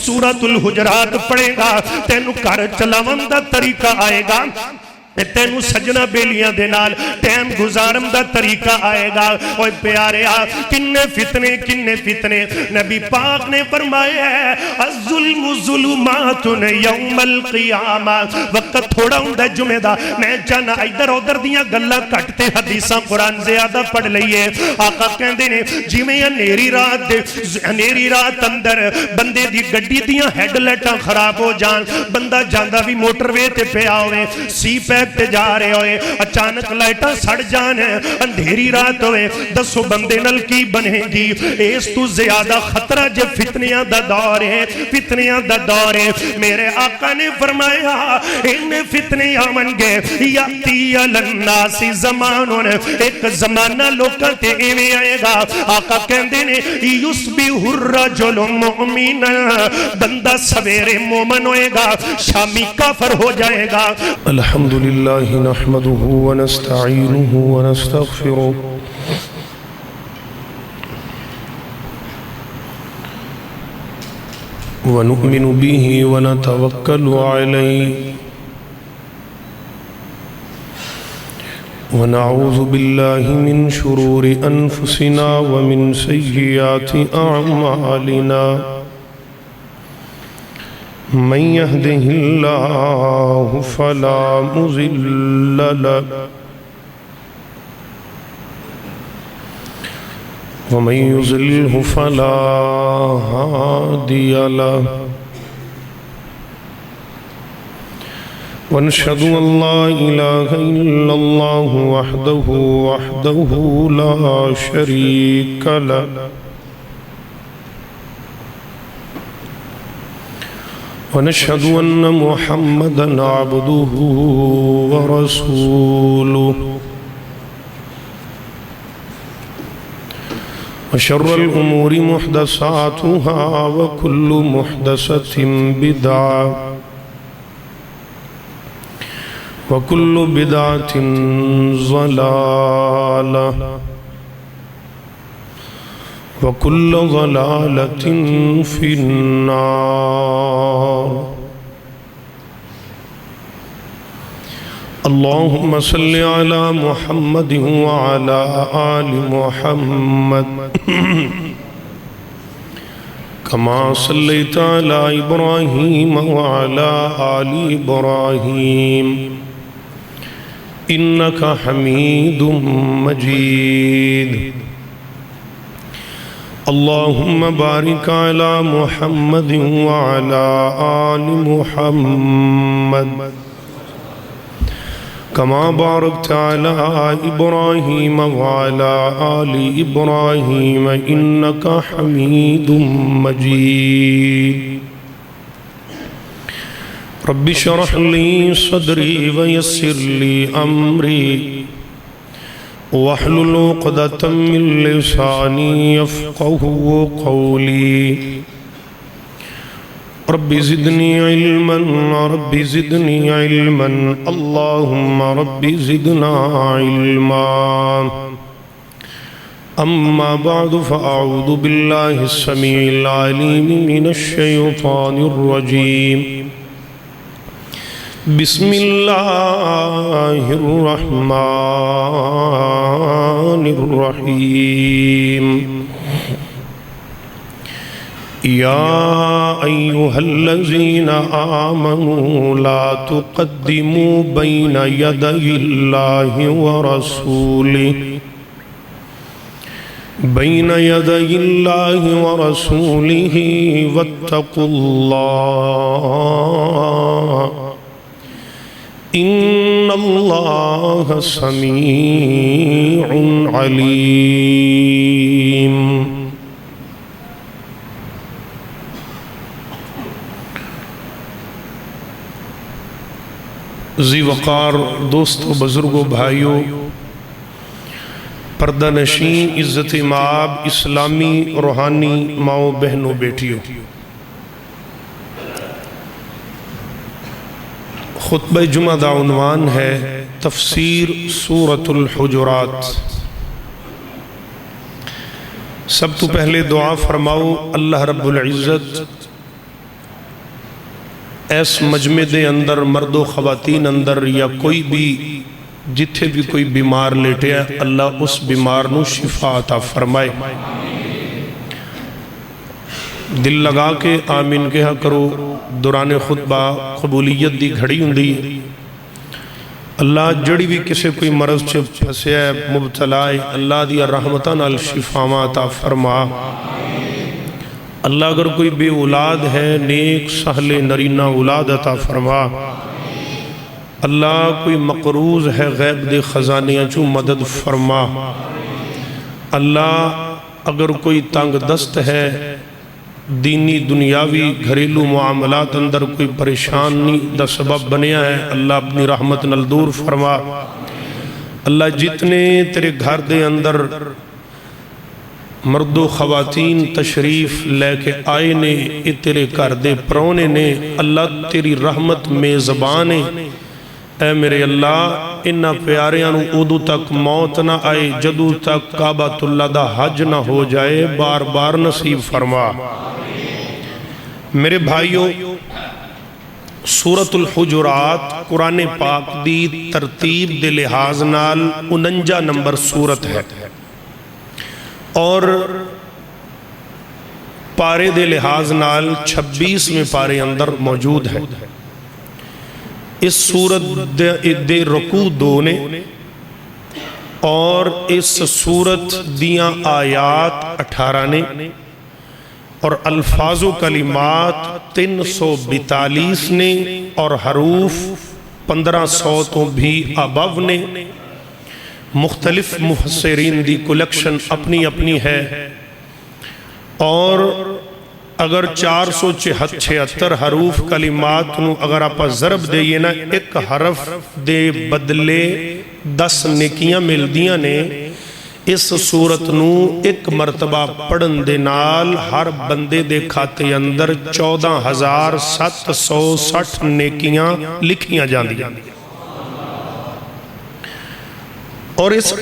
سورۃ الحجرات پڑھے گا تینو گھر چلاون دا طریقہ آئے گا، تینو سجنا بیلیاں دے نال ٹائم گزارن دا طریقہ آئے گا۔ اوے پیارے کنے فتنے نبی پاک نے فرمایا ہے الظلم ظلمات یوم القیامہ۔ وقت تھوڑا ہوندا جمعہ دا، میں چاہنا ادھر ادھر دیاں گلاں کٹتے حدیثاں قرآن زیادہ پڑھ لئیے۔ آقا کہندے نے جویں انیری رات اندر بندے دی گڈی دیاں ہیڈ لائٹاں خراب ہو جان، بندہ جاندا بھی موٹر وے تے پیا ہوئے، سی پے تے جا رہے ہوئے، اچانک لائٹاں سڑ جان، اندھیری رات ہوئے، دسو بندے نل کی بنے گی؟ اس تو زیادہ خطرہ جے فتنیاں دا دور ہے۔ میرے آقا نے فرمایا ان فتنیاں من گے یاتی الناس زمانون، ایک زمانہ لوکاں تے ایویں آئے گا۔ آقا کہندے نے یصبح الرجل مؤمنا، بندہ سویرے مومن ہوئے گا، شامی کافر ہو جائے گا۔ الحمدللہ نحمده ونستعینه ونستغفره ونؤمن به ونتوکل علیہ ونعوذ باللہ من شرور انفسنا ومن سیئات اعمالنا من يهده الله فلا مضل له ومن يضلله فلا هادي له ونشهد أن لا إله إلا الله وحده لا شريك له ونشهد أن محمدًا عبده ورسوله وشر الأمور محدثاتها وكل محدثة بدعة وكل بدعة ضلالة وكل ضلالة في النار۔ اللهم صل على محمد وعلى آل محمد كما صليت على إبراهيم وعلى آل إبراهيم إنك حميد مجيد۔ اللهم بارك على محمد وعلى آل محمد كما باركت على إبراهيم وعلى آل إبراهيم إنك حميد مجيد۔ رب اشرح لي صدري ويسر لي أمري واحلل عقدة من لساني يفقهوا قولي۔ رب زدني علما رب زدني علما اللهم رب زدنا علما۔ أما بعد فأعوذ بالله السميع العليم من الشيطان الرجيم۔ بسم اللہ الرحمن الرحیم۔ یا ایہا الذین آمنوا لا تقدموا بین یدی اللہ ورسولہ واتقوا اللہ ان اللہ سمیع علیم۔ ذی وقار دوستو، بزرگو، بھائیو، پردہ نشین، عزت مآب، اسلامی روحانی ماؤں بہنوں بیٹیوں، خطبہ جمعہ دا عنوان ہے تفسیر سورۃ الحجرات۔ سب تو پہلے دعا فرماؤ اللہ رب العزت اس مجمع دے اندر مرد و خواتین اندر یا کوئی بھی جتھے بھی کوئی بیمار لیٹے ہے اللہ اس بیمار نو شفا عطا فرمائے. دل لگا کے آمین کہا کرو. دوران خطبہ قبولیت دی گھڑی ہوندی. اللہ جڑی بھی کسے کوئی مرض چھے پھسے ہے مبتلا ہے اللہ دی رحمتاں نال شفاواں عطا فرما. اللہ اگر کوئی بے اولاد ہے نیک سہل نرینہ اولاد عطا فرما. اللہ کوئی مقروض ہے غیب دے خزانیاں چوں مدد فرما. اللہ اگر کوئی تنگ دست ہے دینی دنیاوی گھریلو معاملات اندر کوئی پریشانی دا سبب بنیا ہے اللہ اپنی رحمت نال دور فرما. اللہ جتنے تیرے گھر دے اندر مرد و خواتین تشریف لے کے آئے نے اے تیرے گھر دے پرونے نے اللہ تیری رحمت میں زبانے. اے میرے اللہ انہا پیاریاں ادو تک موت نہ آئے جدو تک کعبۃ اللہ دا حج نہ ہو جائے بار بار نصیب فرما. میرے بھائیوں سورۃ الحجرات قرآن پاک دی ترتیب دے لحاظ نال 49 نمبر سورت ہے اور پارے دے لحاظ نال 26 میں پارے اندر موجود ہے. اس سورت دے رکوع 2 نے اور اس سورت دیاں آیات 18 نے اور الفاظ و کلمات 342 نے اور حروف 1500 تو بھی ابو نے. مختلف مفسرین دی کلیکشن اپنی اپنی ہے اور اگر 476 حروف کلمات نو اگر آپ ضرب دئیے نا ایک حرف دے بدلے 10 نیکیاں مل دیاں نے. اس صورت نو ایک مرتبہ پڑھن دے نال ہر بندے دے کھاتے اندر 14,760 نیکیاں لکھیاں جاندیاں. اور اس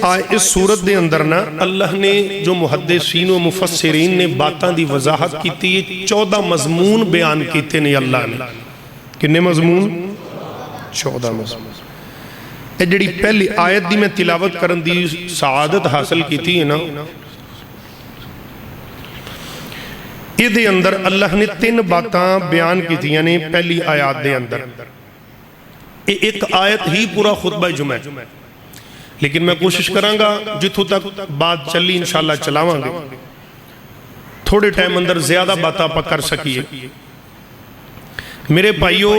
صورت دے اندر نا اللہ نے جو محدثین و مفسرین نے باتاں دی وضاحت کی تھی 14 مضمون بیان کیتے نے اللہ نے. کتنے مضمون؟ 14 مضمون. اے جڑی پہلی آیت دی میں تلاوت کرن دی سعادت حاصل کی تھی نا یہ دے اندر اللہ نے 3 باتاں بیان کی تھی یعنی پہلی آیات دے اندر. ایک آیت ہی پورا خطبہ جمعہ لیکن میں کوشش کروں گا جتھوں تک بات چلی انشاءاللہ چلاواں گے تھوڑے ٹائم اندر زیادہ باتاں پا کر سکیے. میرے بھائیوں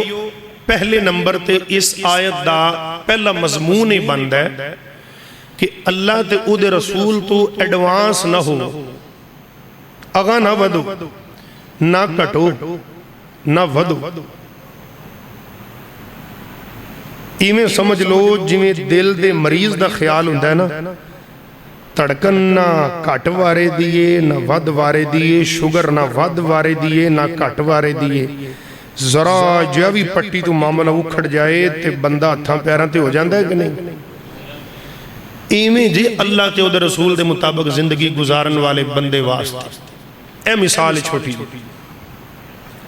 پہلے نمبر تے اس آیت دا پہلا مضمون بند ہے کہ اللہ تے او دے رسول تو ایڈوانس نہ ہو اگا نہ ودو نہ کٹو نہ ودو. ایمیں سمجھ لو جویں دل دے مریض دا خیال ہوندہ ہے نا تڑکن نہ کٹ وارے دیئے نہ ود وارے دیئے شوگر نہ ود وارے دیئے نہ کٹ وارے دیئے ذرا جو بھی پٹی تو معاملہ اکھڑ جائے تے بندہ ہتھاں پیراں تے ہو جاندہ ہے کہ نہیں. ایمیں جی اللہ تے ادھر رسول دے مطابق زندگی گزارن والے بندے واسطے اے مثال چھوٹی.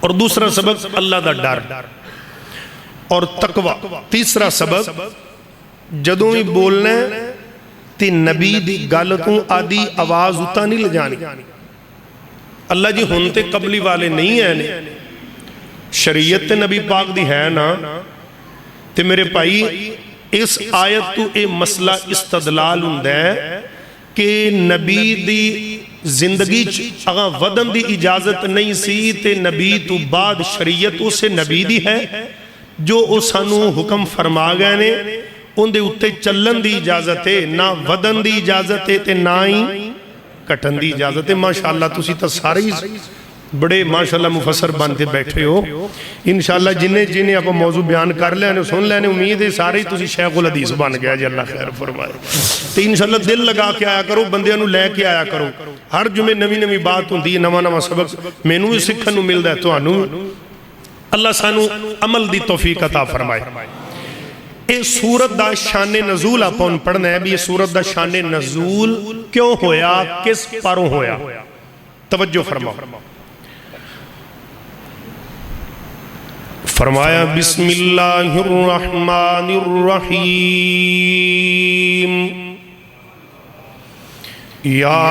اور دوسرا سبب اللہ دا ڈر اور تقوی. تیسرا سبب جدوں ہی بولنا ہے تے نبی دی گالتوں آدھی آواز اتا نہیں لجانی. اللہ جی ہنتے قبلی والے نہیں ہیں شریعت نبی پاک دی ہے نا تے میرے بھائی اس آیت تو اے مسئلہ استدلال ہوندہ ہے کہ نبی دی زندگی اگا ودن دی اجازت نہیں سی تے نبی تو بعد شریعت اسے نبی دی ہے جو اسانو حکم فرما گئے نے ان دے اتے چلن دی اجازت ہے نہ ودن دی اجازت ہے تے نہ ہی کٹن دی اجازت ہے. ماشاءاللہ تسی تا ساری بڑے ماشاءاللہ مفسر بنتے بیٹھے ہو. انشاءاللہ جنہیں آپ موضوع بیان کر لینے سن لینے امید ہے سارے تسی شیخ الحدیث بن گیا جی اللہ خیر فرمائے. تو انشاءاللہ دل لگا کے آیا کرو بندیاں نو لے کے آیا کرو. ہر جمعے نوی نوی بات ہوندی ہے نواں نواں سبق مینوں بھی سکھن نو ملدا ہے تانوں. اللہ سانو عمل دی توفیق عطا فرمائے. اے سورت دا شان نزول اپن پڑھنا ہے بھی یہ سورت دا شان نزول کیوں ہویا کس پاروں ہویا توجہ فرماؤ. فرمایا بسم اللہ الرحمن الرحیم یا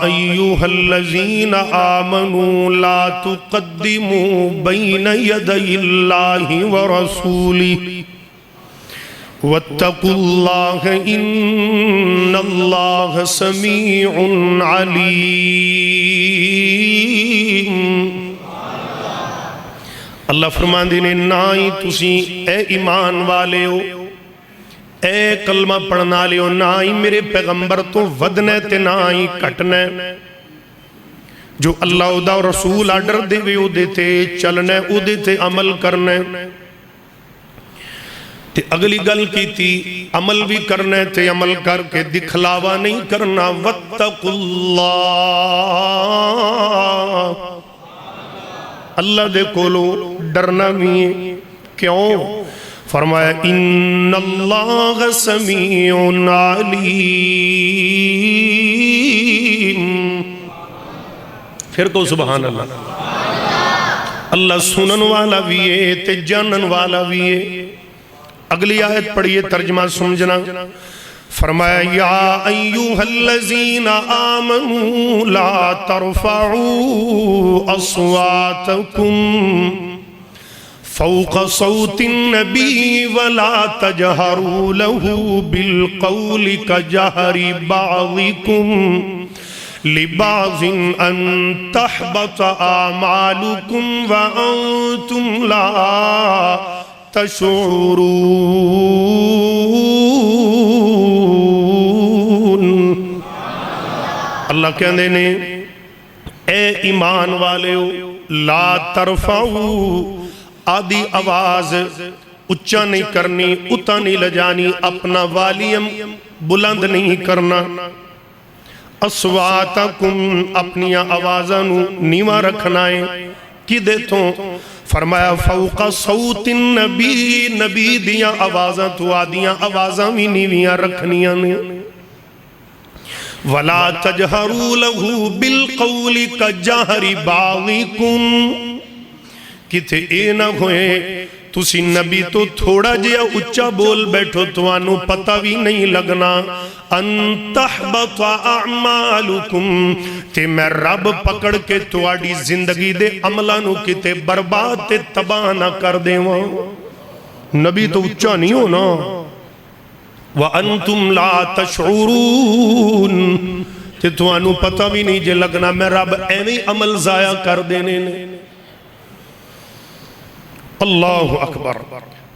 ایہا الذین آمنوا لا تقدموا بین یدی اللہ ورسولہ واتقوا اللہ ان اللہ سمیع علیم۔ اللہ فرماندے نے نہ ہی تسی اے ایمان والے ہو، اے کلمہ پڑھنا لے ہو، نہ ہی میرے پیغمبر تو ودنے تے نہ ہی کٹنے، جو اللہ دا رسول آڈر دے وے او دیتے چلنے، او دیتے عمل کرنے۔ تے اگلی گل کی تھی عمل بھی کرنے تے عمل کر کے دکھلاوا نہیں کرنا۔ واتقوا اللہ، اللہ دے کولو ڈرنا بھی ہے۔ کیوں؟ فرمایا ان اللہ سمیع علیم۔ پھر کو سبحان اللہ۔ اللہ سنن والا بھی ہے تے جانن والا بھی ہے۔ اگلی آیت پڑھئے ترجمہ سمجھنا۔ فرمایا یا ایوہا الذین آمنوا لا ترفعوا اصواتکم فوق صوت النبی ولا تجہروا له بالقول کجہر بعضکم لبعض ان تحبط اعمالکم وانتم لا تشعرون۔ اللہ کہندے نے اے ایمان والے ہو، لا ترفعو، آدھی آواز اچھا نہیں کرنی، اتا نہیں لجانی، اپنا والیم بلند نہیں کرنا۔ اصواتکم، اپنی آوازانو نیوہ رکھنا ہے۔ کی دیتوں؟ فرمایا فوق صوت النبی، نبی دیاں آوازاں تو آدیاں آوازاں بھی نیویاں رکھنیاں نے۔ وَلَا تَجْهَرُوا لَهُ بِالْقَوْلِ كَجَهْرِ بَعْضِكُمْ، کتے اے نہ ہوئے تسی نبی تو تھوڑا جیا اچھا بول بیٹھو تو آنو پتہ بھی نہیں لگنا۔ ان تحبط اعمالکم، تے میں رب پکڑ کے تواڈی زندگی دے عملانو کتے برباد تے تباہ نہ کر دے وہاں۔ نبی تو اچھا نہیں ہونا۔ وَأَنْتُمْ لَا تَشْعُرُونَ، تے تو آنو پتہ بھی نہیں جے لگنا میں رب ایویں عمل ضائع کر دینے نے۔ اللہ اکبر۔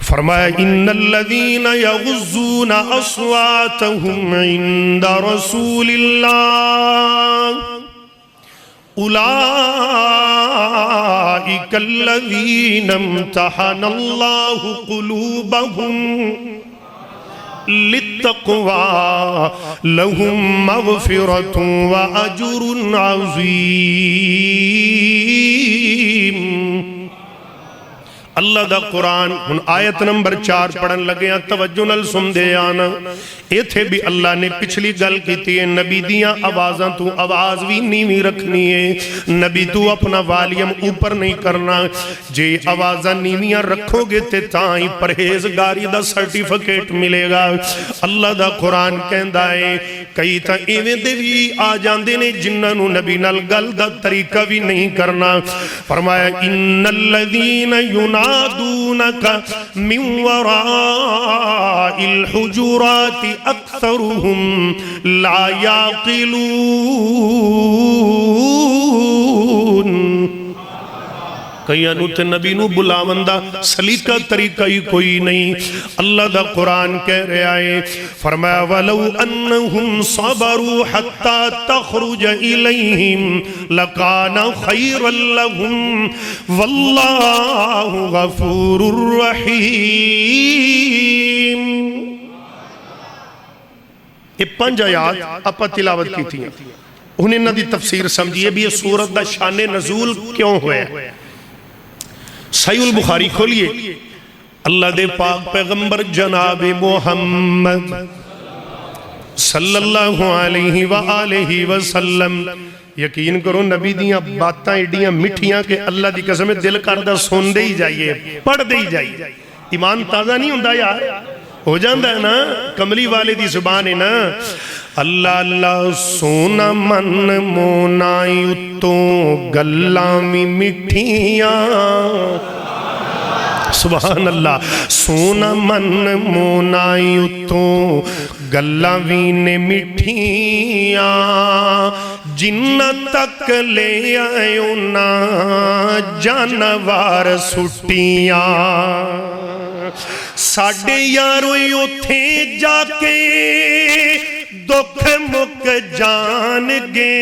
فرمایا ان الذین یغضون اصواتهم عند رسول اللہ اولئک الذین امتحن اللہ قلوبهم للتقوى لهم مغفرة واجر عظیم۔ اللہ دا قرآن ہن آیت نمبر 4 پڑھن لگے ہیں، توجہ نال سن دے آنا۔ ایتھے بھی اللہ نے پچھلی گل کیتی ہے نبی دیاں آوازاں تو آواز بھی نیویں رکھنی ہے، نبی تو اپنا والیم اوپر نہیں کرنا۔ جے آوازاں نیویاں رکھو گے تے تاں ہی پرہیزگاری دا سرٹیفکیٹ ملے گا۔ اللہ دا قرآن کہندا ہے کئی تاں ایویں دے بھی آ جاندے نے جنہاں نو نبی نال گل دا طریقہ بھی نہیں کرنا۔ فرمایا ان الذین ينادونك من وراء الحجرات أكثرهم لا يعقلون۔ کئی انوت نبی نو بلاوندہ سلیقہ طریقہ ہی کوئی نہیں۔ اللہ دا قرآن کہہ رہا ہے، فرمایا وَلَوْ أَنَّهُمْ صَبَرُوا حَتَّى تَخْرُجَ إِلَيْهِمْ لَكَانَ خَيْرًا لَهُمْ وَاللَّهُ غَفُورٌ رَحِيمٌ۔ یہ 5 آیات اپا تلاوت کی تھی، انہیں نہ دی تفسیر سمجھئے بھی یہ سورت دا شان نزول کیوں ہوئے۔ صحیح البخاری کھولیے، اللہ دے پاک پیغمبر جناب محمد صلی اللہ علیہ وآلہ وسلم ਯਕੀਨ ਕਰੋ ਨਬੀ ਦੀਆਂ ਬਾਤਾਂ ਏਡੀਆਂ ਮਿੱਠੀਆਂ ਕਿ ਅੱਲਾ ਦੀ ਕਸਮ ਦਿਲ ਕਰਦਾ ਸੁਣਦੇ ਹੀ ਜਾਈਏ, ਪੜ੍ਹਦੇ ਹੀ ਜਾਈਏ। ਈਮਾਨ ਤਾਜ਼ਾ ਨਹੀਂ ਹੁੰਦਾ ਯਾਰ, ਹੋ ਜਾਂਦਾ ਹੈ ਨਾ। ਕਮਲੀ ਵਾਲੇ ਦੀ ਜ਼ੁਬਾਨ ਹੈ ਨਾ, ਅੱਲਾ ਅੱਲਾ ਸੋਨਾ ਮਨ ਮੋਨਾਈ ਉੱਤੋਂ ਗੱਲਾਂ ਵੀ ਮਿੱਠੀਆਂ। ਸੁਭਾਨ ਅੱਲਾ, ਸੋਨਾ ਮਨ ਮੋਨਾਈ ਉੱਤੋਂ ਗੱਲਾਂ ਵੀ ਨੇ ਮਿੱਠੀਆਂ। ਜਿੰਨਾ ਤੱਕ ਲੈ ਆਇਓ ਨਾ ਜਾਨਵਾਰ ਸੁੱਟੀਆਂ। ਸਾਡੇ ਯਾਰੋ ਉੱਥੇ ਜਾ ਕੇ ਦੁੱਖ ਮੁੱਕ ਜਾਣਗੇ।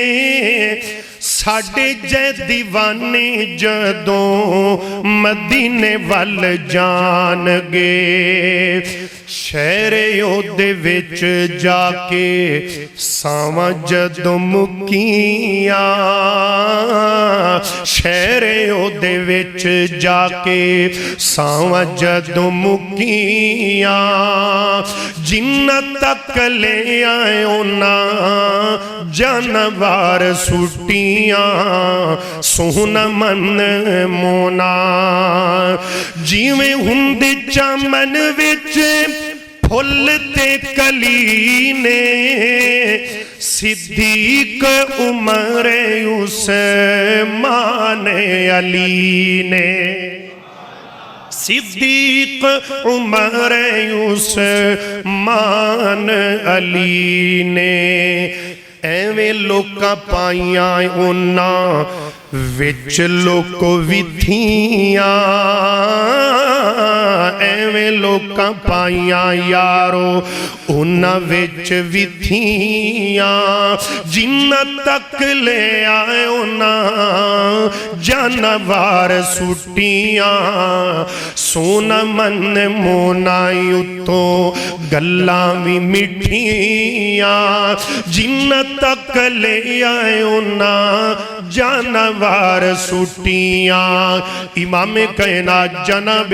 ਸਾਡੇ ਜੈ دیਵਾਨੇ ਜਦੋਂ ਮਦੀਨੇ ਵੱਲ ਜਾਣਗੇ। ਸ਼ਹਿਰ ਉਹਦੇ ਵਿੱਚ ਜਾ ਕੇ ਸਾਵਾਂ ਜਦੋਂ ਮੁੱਕੀਆਂ। ਸ਼ਹਿਰ ਉਹਦੇ ਵਿੱਚ ਜਾ ਕੇ ਸਾਵਾਂ ਜਦੋਂ ਮੁੱਕੀਆਂ। ਜਿੰਨਾ ਤੱਕ ਲੈ ਆਇਓ ਨਾ ਜਾਨਵਾਰ ਸੁੱਟੀਆਂ। ਸੋਹਣਾ ਮਨ ਮੋਨਾ ਜਿਵੇਂ ਹੁੰਦੇ ਚਮਨ ਵਿੱਚ ਫੁੱਲ ਤੇ ਕਲੀ ਨੇ। ਸਿੱਦੀਕ ਉਮਰ ਉਸਮਾਨ ਅਲੀ ਨੇ। ਸਿੱਦੀਕ ਉਮਰ ਉਸਮਾਨ ਅਲੀ ਨੇ। ਐਵੇਂ ਲੋਕਾਂ ਪਾਈਆਂ ਉਹਨਾਂ ਵਿੱਚ ਲੋਕੋ ਵਿਥੀਆਂ। ਐਵੇਂ ਲੋਕਾਂ ਪਾਈਆਂ ਯਾਰੋ ਉਹਨਾਂ ਵਿੱਚ ਵਿਥੀਆਂ। ਜਿੰਨਾ ਤੱਕ ਲੈ ਆਇਓ ਨਾ ਜਾਨਵਾਰ ਸੁੱਟੀਆਂ। ਸੋਨਾ ਮਨ ਮੋਨਾਈ ਉੱਤੋਂ ਗੱਲਾਂ ਵੀ ਮਿੱਠੀਆਂ। ਜਿੰਨਾ ਤੱਕ ਲੈ ਆਇਓ ਨਾ ਜਾਨਵਾਰ ਸੁੱਟੀਆਂ। ਇਮਾਮ ਕਾਇਨਾਤ ਜਨਾਬ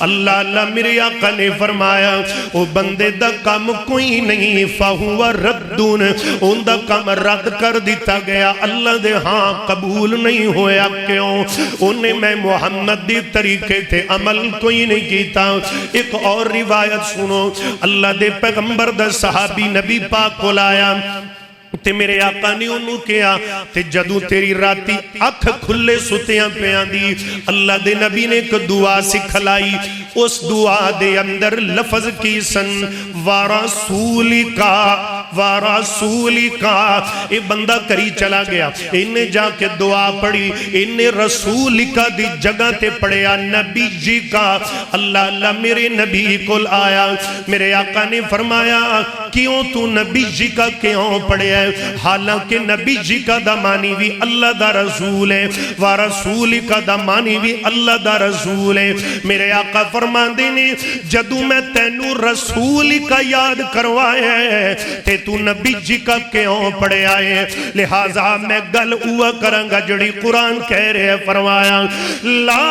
اللہ اللہ میرے آقا نے فرمایا او بندے دا کام کوئی نہیں فہو ردون ان دا کام رد کر دیتا گیا اللہ دے ہاں قبول نہیں ہویا کیوں انہیں میں محمد دی طریقے تے عمل کوئی نہیں کیتا ایک اور روایت سنو اللہ دے پیغمبر دا صحابی نبی پاک کو لایا تے میرے آقا نے انہوں کیا تے جدوں تیری راتی اکھ کھلے ستیاں پیان دی اللہ دے نبی نے ایک دعا سکھلائی اس دعا دے اندر لفظ کی سن وَرَسُولِكَ اے بندہ کری چلا گیا انہیں جا کے دعا پڑھی انہیں رسولکا دی جگہ تے پڑھیا نبی جی کا اللہ اللہ میرے نبی کل آیا میرے آقا نے فرمایا کیوں تو نبی جی کا کیوں پڑھیا ہے حالانکہ نبی جی کا دا معنی بھی اللہ دا رسول ہے ورسولی کا دا معنی بھی اللہ دا رسول ہے میرے آقا فرمان دینے جدو میں تینو رسولی کا یاد کروایا ہے تے تو نبی جی کا کیوں پڑھے آئے لہٰذا میں گل ہوا کرنگا جڑی قرآن کہہ رہے فرمایا لا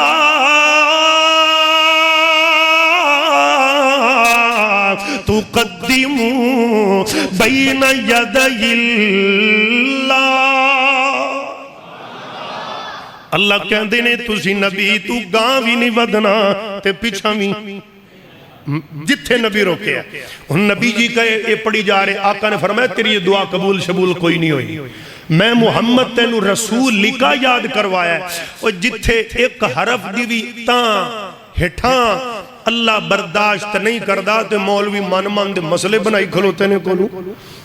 تقدموا بین یدی اللہ اللہ کہندے نے تسی نبی تو گاں بھی نہیں ودنا تے پیچھا بھی جتھے نبی روکے ہیں ان نبی جی کا یہ پڑھی جا رہے آقا نے فرمایا تیری یہ دعا قبول شبول کوئی نہیں ہوئی میں محمد تینو رسول لکھا یاد کروایا ہے اور جتھے ایک حرف دی بھی تاں ہٹھاں اللہ برداشت نہیں کردہ تے مولوی من مند مسئلے بنائی کھلوتے نے کولو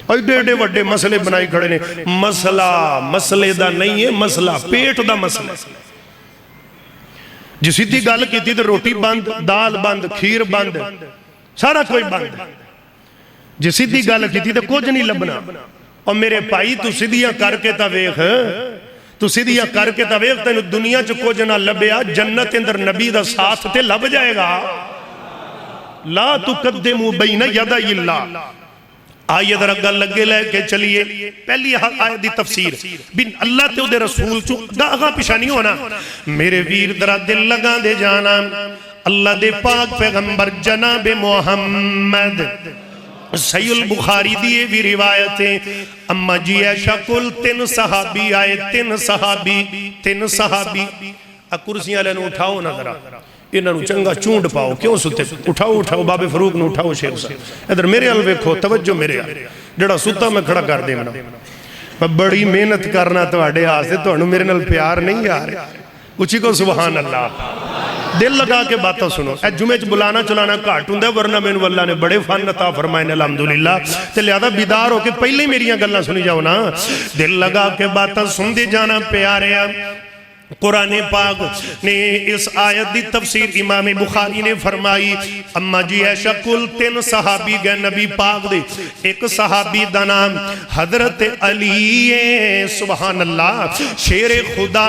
ایڈے ایڈے وڈے مسئلے بنائی کھڑے نے مسئلے دا نہیں ہے مسئلہ پیٹ دا مسئلہ جی سیدھی گل کی تھی تو روٹی بند دال بند کھیر بند سارا کوئی بند جی سیدھی گل کی تھی تو کچھ نہیں لبنا اور میرے بھائی تو سیدھیاں کر کے تا ویکھ تو سیدھیاں کر کے تا ویکھ تینو دنیا چ کچھ نہ لبیا جنت اندر نبی دا ساتھ تے لب جائے گا لا تقدموا بین یدی اللہ آئیے در اگل لگے لے کے چلیے پہلی آیت دی تفسیر بن اللہ تے دے رسول چو گاہاں پیشا نہیں ہونا میرے ویر درہ دل لگا دے جانا اللہ دے پاک پیغمبر جناب محمد صحیح البخاری دیئے بھی روایتیں اما جی عائشہ کل 3 صحابی آئے 3 صحابی کرسیاں لینو اٹھاؤ نہ ذرا انہوں چنگا چونڈ پاؤ کیوں ستے اٹھاؤ باب فروغ نو اٹھاؤ شیخ صاحب ادھر میرے حل ویکھو توجہ میرے حل جڑا ستا میں کھڑا کر دے منا بڑی محنت کرنا تو آڑے آسے تو انہوں میرے نل پیار نہیں آ رہے اچھی کو سبحان اللہ دل لگا کے باتاں سنو اے جمعہ بلانا چلانا کاٹ ہوں دے ورنہ میں انہوں اللہ نے بڑے فن عطا فرمائے الحمدللہ تے لہذا بیدار ہو کے پہلے میریاں گلنا سنی جاؤ نا دل لگا کے باتاں سن دے جانا پیارے قرآن پاک نے اس آیت دی تفسیر امام بخاری نے فرمائی اما جی عائشہ کل 3 صحابی گئے نبی پاک دے ایک صحابی دا نام حضرت علی سبحان اللہ شیر خدا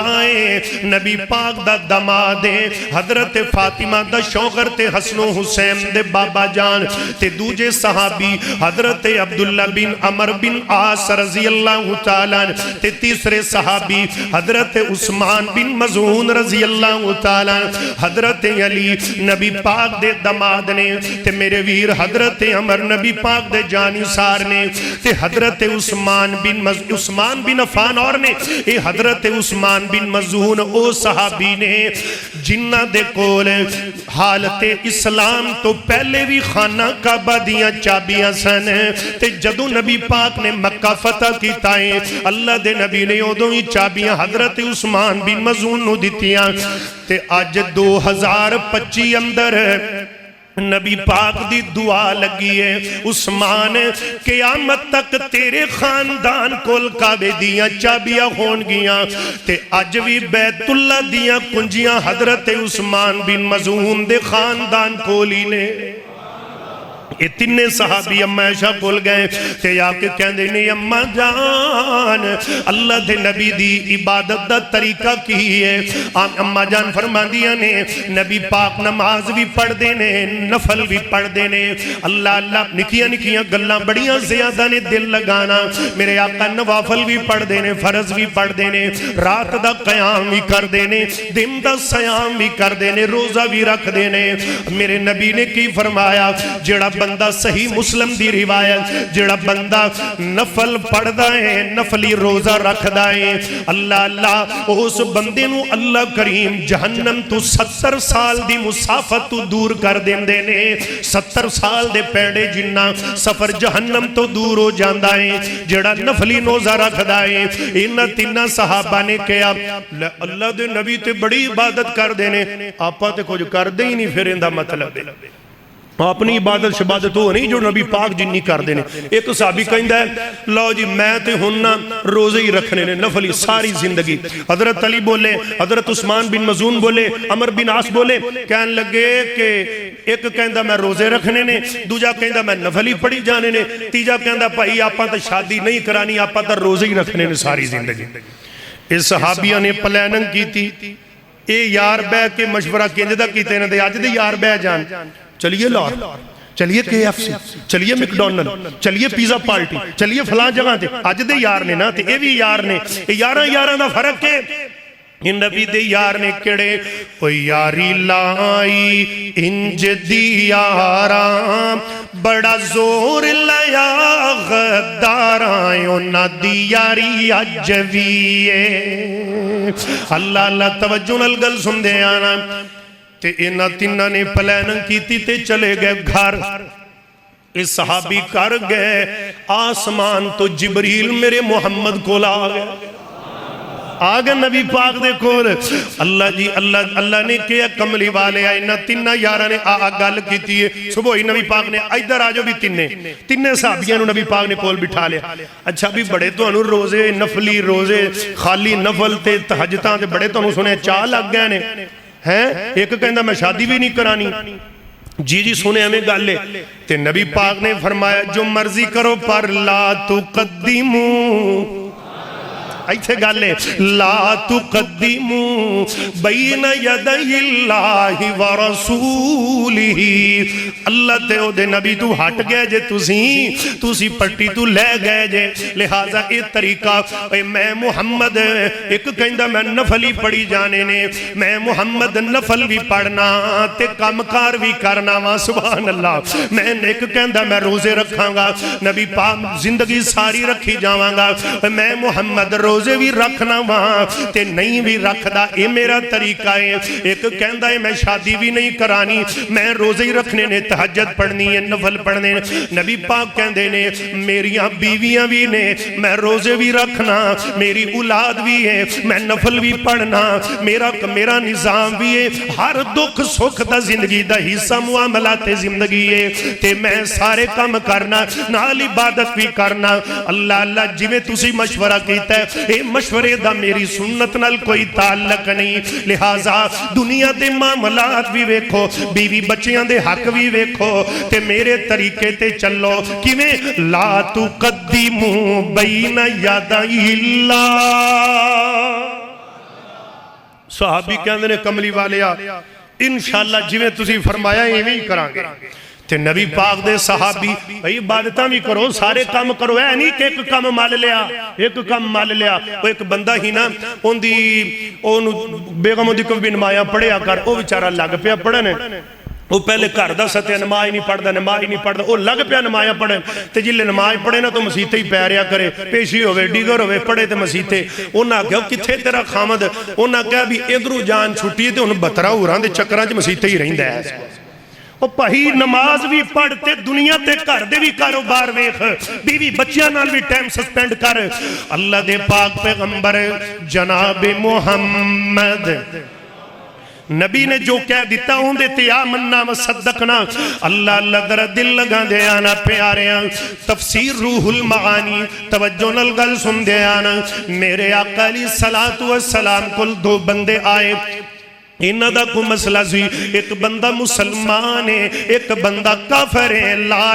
نبی پاک دا دماد حضرت فاطمہ دا شوہر تے حسن و حسین دے بابا جان تے دوجے صحابی حضرت عبداللہ بن عمر بن عاص رضی اللہ تعالیٰ تے تیسرے صحابی حضرت عثمان بن مزعون رضی اللہ تعالیٰ حضرت علی نبی پاک دے دماد نے تے میرے ویر حضرت عمر نبی پاک دے جانی سار نے تے حضرت عثمان بن عفان اور نے اے حضرت عثمان بن مزعون او صحابی نے جنہ دے کول حالت اسلام تو پہلے بھی خانہ کعبہ دیاں چابیاں سن تے جدو نبی پاک نے مکہ فتح کی تائیں اللہ دے نبی نے ادوں ہی چابیاں حضرت عثمان بن مزعون نو دیتیاں تے آج 2025 اندر نبی پاک دی دعا لگی ہے عثمان قیامت تک تیرے خاندان کول کعبے دیاں چابیاں ہون گیاں تے آج بھی بیت اللہ دیاں کنجیاں حضرت عثمان بن مزعون دے خاندان کولی نے یہ تینے صحابی اما عائشہ کول گئے تے آ کے کہندے نے اما جان اللہ دے نبی دی عبادت دا طریقہ کی ہے. اما جان فرماندیاں نے نبی پاک نماز بھی پڑھ دینے نفل بھی پڑھ دینے. اللہ اللہ نکیاں نکیاں گلاں بڑیاں زیادہ نے دل لگانا. میرے آقا نوافل بھی پڑھ دینے فرض بھی پڑھ دینے رات دا قیام بھی کر دینے دن دا سیام بھی کر دینے روزہ بھی رکھ دینے. میرے نبی نے کی فرمایا جڑا بندہ صحیح مسلم دی روایت جڑا بندہ نفل پڑھ دائیں نفلی روزہ رکھ دائیں اللہ اللہ اس بندے نو اللہ کریم جہنم تو 70 سال دی مسافت تو دور کر دین دینے. 70 سال دے پیڑے جنہ سفر جہنم تو دور ہو جاندہ ہے. جڑا نفلی روزہ رکھ دائیں انہ تینہ صحابہ نے کہا اللہ دے نبی تے بڑی عبادت کر دینے آپا تے کچھ کر دے ہی نہیں پھر اندہ مطلب ہے اپنی عبادت شبادت ہو نہیں جو نبی پاک جنی کر دینے. ایک صحابی کہندہ ہے لو جی میں تے ہننا روزے ہی رکھنے نے نفلی ساری زندگی. حضرت علی بولے حضرت عثمان بن مزون بولے عمر بن عاص بولے کہن لگے کہ ایک کہندہ میں روزے رکھنے نے دوجہ کہندہ میں نفلی پڑھی جانے نے تیجہ کہندہ بھائی آپاں تا شادی نہیں کرانی آپاں تا روزے ہی رکھنے نے ساری زندگی. اس صحابیہ نے پلاننگ کی تھی اے یار بے کے مشورہ کینجدہ کیتے ہیں دے آج دے یار بے جان چلیے لار چلیے کے ایف سی چلیے مکڈونل چلیے پیزا پارٹی چلیے فلاں جگہ تے آج دے یار نے نا تے اے بھی یار نے یاراں دا فرق ہے. ان نبی دے یار نے کڑے او یاری لائی انج دی یاراں بڑا زور لیا غداراں اونا دی یاری اجویے. اللہ اللہ توجہ نال گل سن دے آنا تے انہ تینہ نے پلاننگ کیتی تے چلے گئے گھر. اس صحابی کر گئے آسمان تو جبریل میرے محمد کو لا گئے آگے نبی پاک دے کول اللہ جی اللہ نے کیا کملی والے آئے نہ تینہ یارہ نے گل کیتی ہے. صبح ہی نبی پاک نے ادھر آجو بھی تینے صحابیاں نو نبی پاک نے کول بٹھا لیا. اچھا بھی بڑے تو انہوں روزے نفلی روزے خالی نفل تے تہجتاں تے بڑے تو انہوں سنے چاہ لگ گئے نے ہیں ایک کہندہ میں شادی بھی نہیں کرانی جی جی سنے ہمیں گال لے تے نبی پاک نے فرمایا جو مرضی کرو پر لا تقدمو ایتھے گالے لا تقدمو بین یدی اللہ ورسولہ. اللہ تے او دے نبی تو ہٹ گئے جے تُسی پٹی تو لے گئے جے لہذا اے طریقہ اے میں محمد ایک کہندہ میں نفلی پڑھی جانے نے میں محمد نفل بھی پڑھنا تے کمکار بھی کرنا وا سبحان اللہ. میں ایک کہندہ میں روزے رکھاں گا نبی پاک زندگی ساری رکھی جاواں گا میں محمد روزے بھی رکھنا وہاں تے نہیں بھی رکھ دا اے میرا طریقہ ہے. ایک کہندہ ہے میں شادی بھی نہیں کرانی میں روزے ہی رکھنے نے تہجد پڑھنی ہے نفل پڑھنے نبی پاک کہندے نے میریاں بیویاں بھی نے میں روزے بھی رکھنا میری اولاد بھی ہے میں نفل بھی پڑھنا میرا نظام بھی ہے ہر دکھ سکھ دا زندگی دا حصہ معاملات زندگی ہے تے میں سارے کام کرنا نال عبادت بھی کرنا. اللہ اللہ جویں تسی مشورہ کیتا ہے اے مشورے دا میری سنت نال کوئی تعلق نہیں لہذا دنیا دے معاملات بھی ویکھو بیوی بچیاں دے حق بھی ویکھو تے میرے طریقے تے چلو کیویں لا تقدمو بین یدی اللہ. صحابی کہندے نے کملی والیا انشاءاللہ جویں تسی فرمایا ایویں ہی کراں گے. تے نبی پاک دے صحابی بھئی عبادتاں بھی کرو سارے کام کرو اے نہیں کہ ایک کام مال لیا وہ ایک بندہ ہی نا ان دی بیگم دی کو بھی نمایاں پڑھیا کر وہ بیچارہ لگ پیا پڑھنے وہ پہلے گھر دا ستیا نماز نہیں پڑھدا وہ لگ پیا نماز پڑھن تے جلے نماز پڑھے نا تو مسیتے ہی پیریا کرے پیشی ہوئے ڈیگر ہوئے پڑھے تے مسیتے انہاں کہا کتھے تیرا خامد انہاں کہا بھی ادھرو جان چھٹی تے انہوں بطرہ ہوران دے چکران چ مسیتے ہی رہندہ ہے. وہ پہی نماز بھی پڑھتے دنیا تے کر دے بھی کاروبار ویخ بیوی بچیاں نال بھی ٹائم سسپینڈ کر. اللہ دے پاک پیغمبر جناب محمد نبی نے جو کہہ دیتا ہوں دیتے آمنا و صدقنا اللہ اللہ در دل لگا دے آنا پیارے آن تفسیر روح المعانی توجہ نلگل سن دے آنا میرے آقا علیہ السلام کل دو بندے آئے انہاں دا کو مسئلہ سی ایک بندہ مسلمان ہے ایک بندہ کافر ہے لا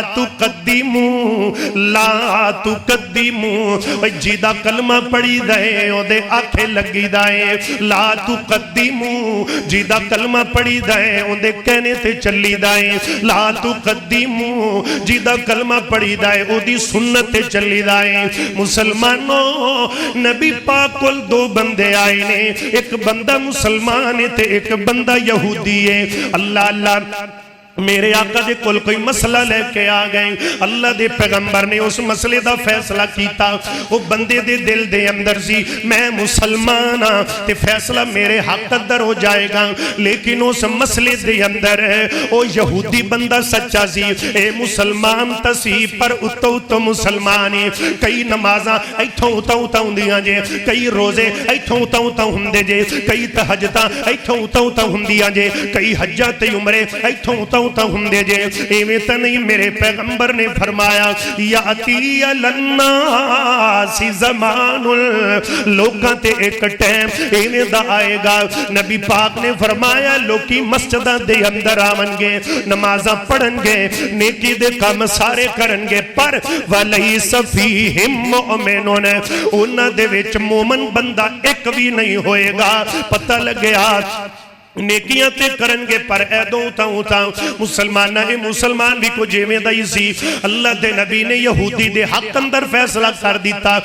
تقدمو جیدہ کلمہ پڑھی دائے او دے آنکھیں لگی دائے لا تقدمو جیدہ کلمہ پڑھی دائے او دے کہنے تے چلی دائے لا تقدمو جیدہ کلمہ پڑھی دائے او دی سنت تے چلی دائے مسلمانوں نبی پاک کل دو بندے آئے نے ایک بندہ مسلمان ہے تے ایک بندہ یہودی ہے اللہ اللہ میرے آقا دے کل کوئی مسئلہ لے کے آ گئے اللہ دے پیغمبر نے اس مسئلے دا فیصلہ کیتا وہ بندے دے دل دے اندر سی میں مسلمان ہاں تے فیصلہ میرے حق اندر ہو جائے گا لیکن اس مسئلے دے اندر وہ یہودی بندہ سچا سی اے مسلمان تسی پر اتو مسلمانی کئی نمازاں ایتھوں اتو ہندیاں جے کئی روزے ایتھوں اتو ہندے جے کئی تہجداں ایتھوں اتو ہندیاں جے کئی حجاں تے عمرے ایتھوں اتو ہندے جے ایویں تے نہیں میرے پیغمبر نے فرمایا یاتی الناس زمان لوکاں تے ایک ٹائم ایویں دا آئے گا نبی پاک نے فرمایا لوکی مسجداں دے اندر آون گے نمازاں پڑھن گے نیکی دے کام سارے کرن گے پر ولیس فیہم مؤمنون انہاں دے وچ مومن بندہ ایک بھی نہیں ہوئے گا پتہ لگیا نیکیاں تے کرن گے پر ایدوں تاؤں مسلمان ہے مسلمان بھی کو جیویں دائی سی اللہ دے نبی نے یہودی دے حق اندر فیصلہ کر دیتا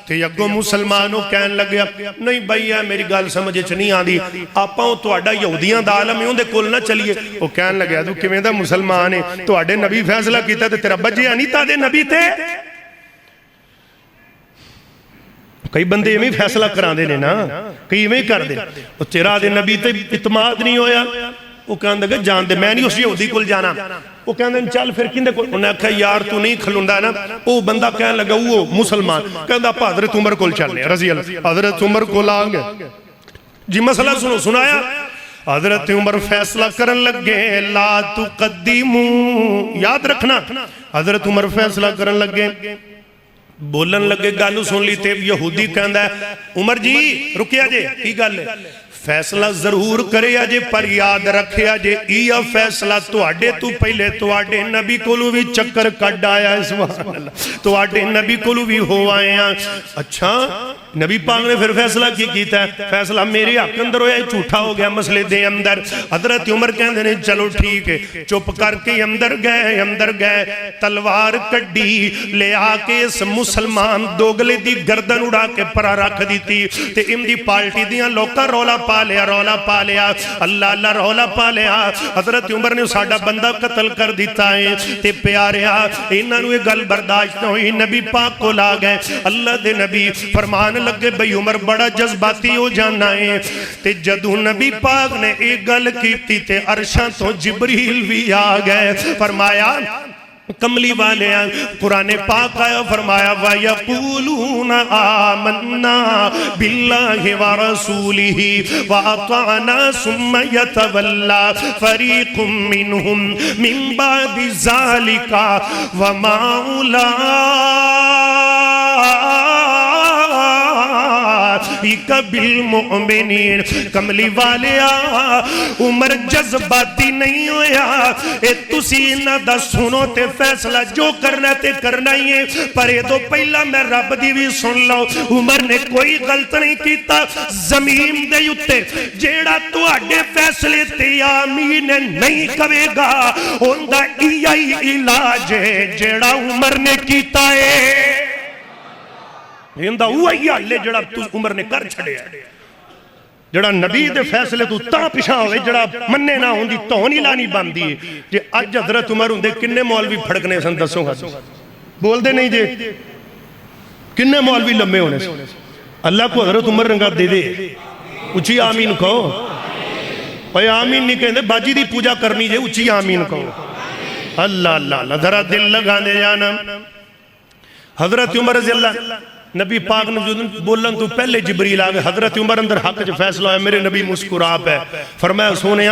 تے اگوں مسلمانوں کہن لگیا نہیں بھائی ہے میری گال سمجھے چ نہیں آندی آپاں تہاڈا یہودیاں دا عالم ہے اون دے کول نہ چلیے او کہن لگیا تو کیویں دا مسلمان ہے تہاڈے نبی فیصلہ کیتا تے تیرا بجیا نہیں تاڈے نبی تے کئی بندے ایویں فیصلہ کران دے نے نا کئی ایویں کر دے او تیرا دے نبی تے اعتماد نہیں ہویا وہ کہن لگا جان دے میں نہیں اس یہودی کول جانا وہ کہن دے چل پھر کیندے کول انہاں کہا یار تو نہیں کھلوندا نا او بندہ کہن لگا وہ مسلمان کہندا حضرت عمر کول چلنے رضی اللہ حضرت عمر کول آ گئے جی مسئلہ سنو سنایا حضرت عمر فیصلہ کرن لگے لا تقدمو یاد رکھنا حضرت عمر فیصلہ کرن لگے بولن لگے گالو سن لی تے یہودی کہندا ہے عمر جی رکیا جے کی گل ہے فیصلہ ضرور کرے آجے پر یاد رکھے آجے یہ فیصلہ تواڈے تو پہلے تواڈے نبی کولو بھی چکر کٹ آیا ہے سبحان اللہ تواڈے نبی کولو بھی ہو آئے ہیں اچھا نبی پاک نے پھر فیصلہ کی کیتا ہے فیصلہ میرے حق اندر ہویا جھوٹا ہو گیا مسئلے دے اندر حضرت عمر کہندے نے چلو ٹھیک ہے چپ کر کے اندر گئے تلوار کڈی لے آ کے اس مسلمان دوگلے دی گردن اڑا کے پرا رکھ دیتی تے ان دی پارٹی دیاں لوکاں رولا پا لیا اللہ اللہ رولا پا لیا حضرت عمر نے ساڈا بندہ قتل کر دیتا ہے تے پیاریا انہاں نوں یہ گل برداشت نہ ہوئی نبی پاک کو لا گئے اللہ دے نبی فرمان لگے بھئی عمر بڑا جذباتی ہو جانا ہے تے جدوں نبی پاک نے ایک گل کیتی تے عرشاں تو جبریل بھی آ گئے فرمایا کملی والے قرآن پاک آیا فرمایا وَيَقُولُونَ آمَنَّا بِاللَّهِ وَرَسُولِهِ وَأَطَعْنَا ثُمَّ يَتَوَلَّى فَرِيقٌ مِّنْهُمْ مِنْ بَعْدِ ذَلِكَ وَمَا أُولَٰئِكَ بِالْمُؤْمِنِينَ کملی والے عمر جذباتی نہیں ہویا اے تسی انہاں دا سنو تے فیصلہ جو کرنا تے کرنا ہی ہے پر اے تو پہلا میں رب دی بھی سن لو عمر نے کوئی غلط نہیں کیتا زمین دے اتے جیڑا تواڈے فیصلے تے آمین نہیں کہے گا اوندا ایہی علاج ہے جیڑا عمر نے کیتا ہے اندہ وہی حالے جڑا عمر نے کر چھڑے ہے جڑا نبی دے فیصلے تو تا پیشاں ہوئے جڑا مننے نہ ہوندی تونی لانی باندھی ہے جے اج حضرت عمر ہوندے کنے مولوی پھڑکنے سن دسوں گا بول دے نہیں جے کنے مولوی لمبے ہونے سن اللہ کو حضرت عمر رنگا دے دے اچھی آمین کہو اوہ آمین نہیں کہندے باجی دی پوجا کرنی جے اچھی آمین کہو اللہ اللہ اللہ ذرا دل لگا دے جانا حضرت عمر رضی اللہ نبی پاک نے بولن تو پہلے جبریل آگئے حضرت عمر اندر حق جو فیصلہ ہے میرے نبی مسکراب ہے فرمایا سونے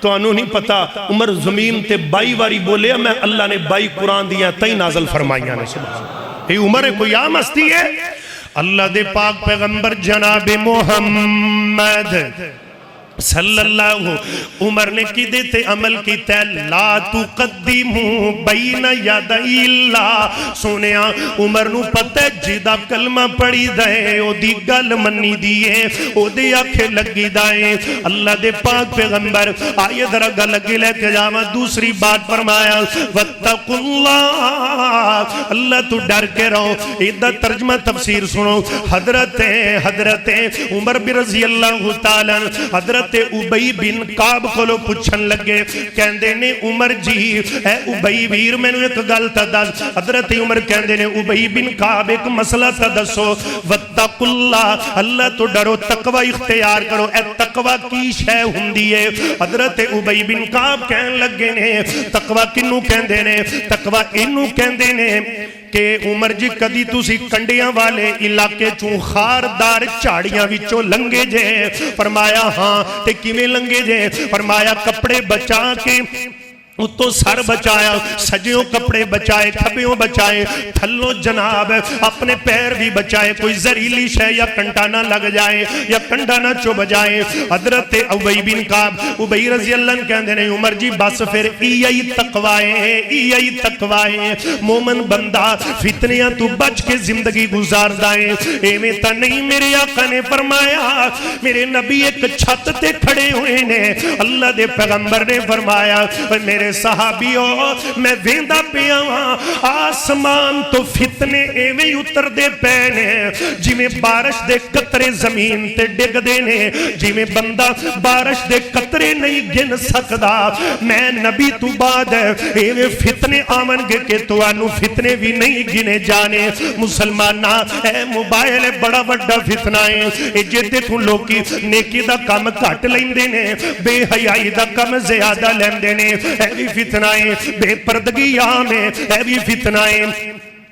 تو انہوں نہیں پتا عمر زمین تے 22 واری بولے میں اللہ نے 22 قرآن دیا تئی نازل فرمائیاں نے سبحان یہ عمر کوئی عام ہستی ہے اللہ دے پاک پیغمبر جناب محمد صلی اللہ عمر نے کی دیتے عمل کی تے لا تقدمو بین یدی اللہ سونیا عمر نو پتہ جدا کلمہ پڑی دائے او دی گل منی دیئے او دی آنکھیں لگی دائے اللہ دے پاک پیغمبر آئیے درگا لگی لے کے جاما دوسری بات فرمایا واتقوا اللہ اللہ تو ڈر کے رہو ایدہ ترجمہ تفسیر سنو حضرت عمر بن رضی اللہ تعالیٰ حضرت ابئی بن کعب کولو پوچھن لگے کہندے نے عمر جی اے ابئی ویر میں نے ایک گل تا دس حضرت عمر کہندے نے ابئی بن کعب ایک مسئلہ تا دسو واتقوا اللہ اللہ تو ڈرو تقوی اختیار کرو اے تقوی کی شے ہوندی ہے حضرت ابئی بن کعب کہن لگے نے تقوی کنوں کہندے نے تقوی اینوں کہندے نے کہ عمر جی کدی تُسی کنڈیاں والے علاقے چوں خاردار چاڑیاں وچوں لنگے جے فرمایا ہاں تے کیویں لنگے جے فرمایا کپڑے بچا کے تو سر بچایا سجیوں کپڑے بچائے کھبیوں بچائے تھلوں جناب اپنے پیر بھی بچائے کوئی زریلی شے یا کنٹا نہ لگ جائے یا کنڈا نہ چو بجائے حضرت ابئی بن کعب ابئی رضی اللہ عنہ کہندے نے عمر جی بس پھر ایئی تقوائے مومن بندہ فتنیاں تو بچ کے زندگی گزار دائیں ایویں تا نہیں میرے آقا نے فرمایا میرے نبی ایک چھت تے کھڑے ہوئے نے اللہ دے پیغمبر نے فرمایا میرے صحابیوں میں ویندہ پیا ہاں آسمان تو فتنے ایویں اتر دے پینے جی میں بارش دے قطرے زمین تے ڈگ دینے جی میں بندہ بارش دے قطرے نہیں گن سکدا میں نبی تو بعد ایویں فتنے آمن گے کہ تو آنو فتنے بھی نہیں گنے جانے مسلمانہ اے موبائل بڑا بڑا فتنہ ہے اے جے دیکھوں لوگ کی نیکی دا کام کٹ لین دینے بے حیائی دا کام زیادہ لین دینے اے بھی فتنائیں بے پردگی آمیں اے بھی فتنائیں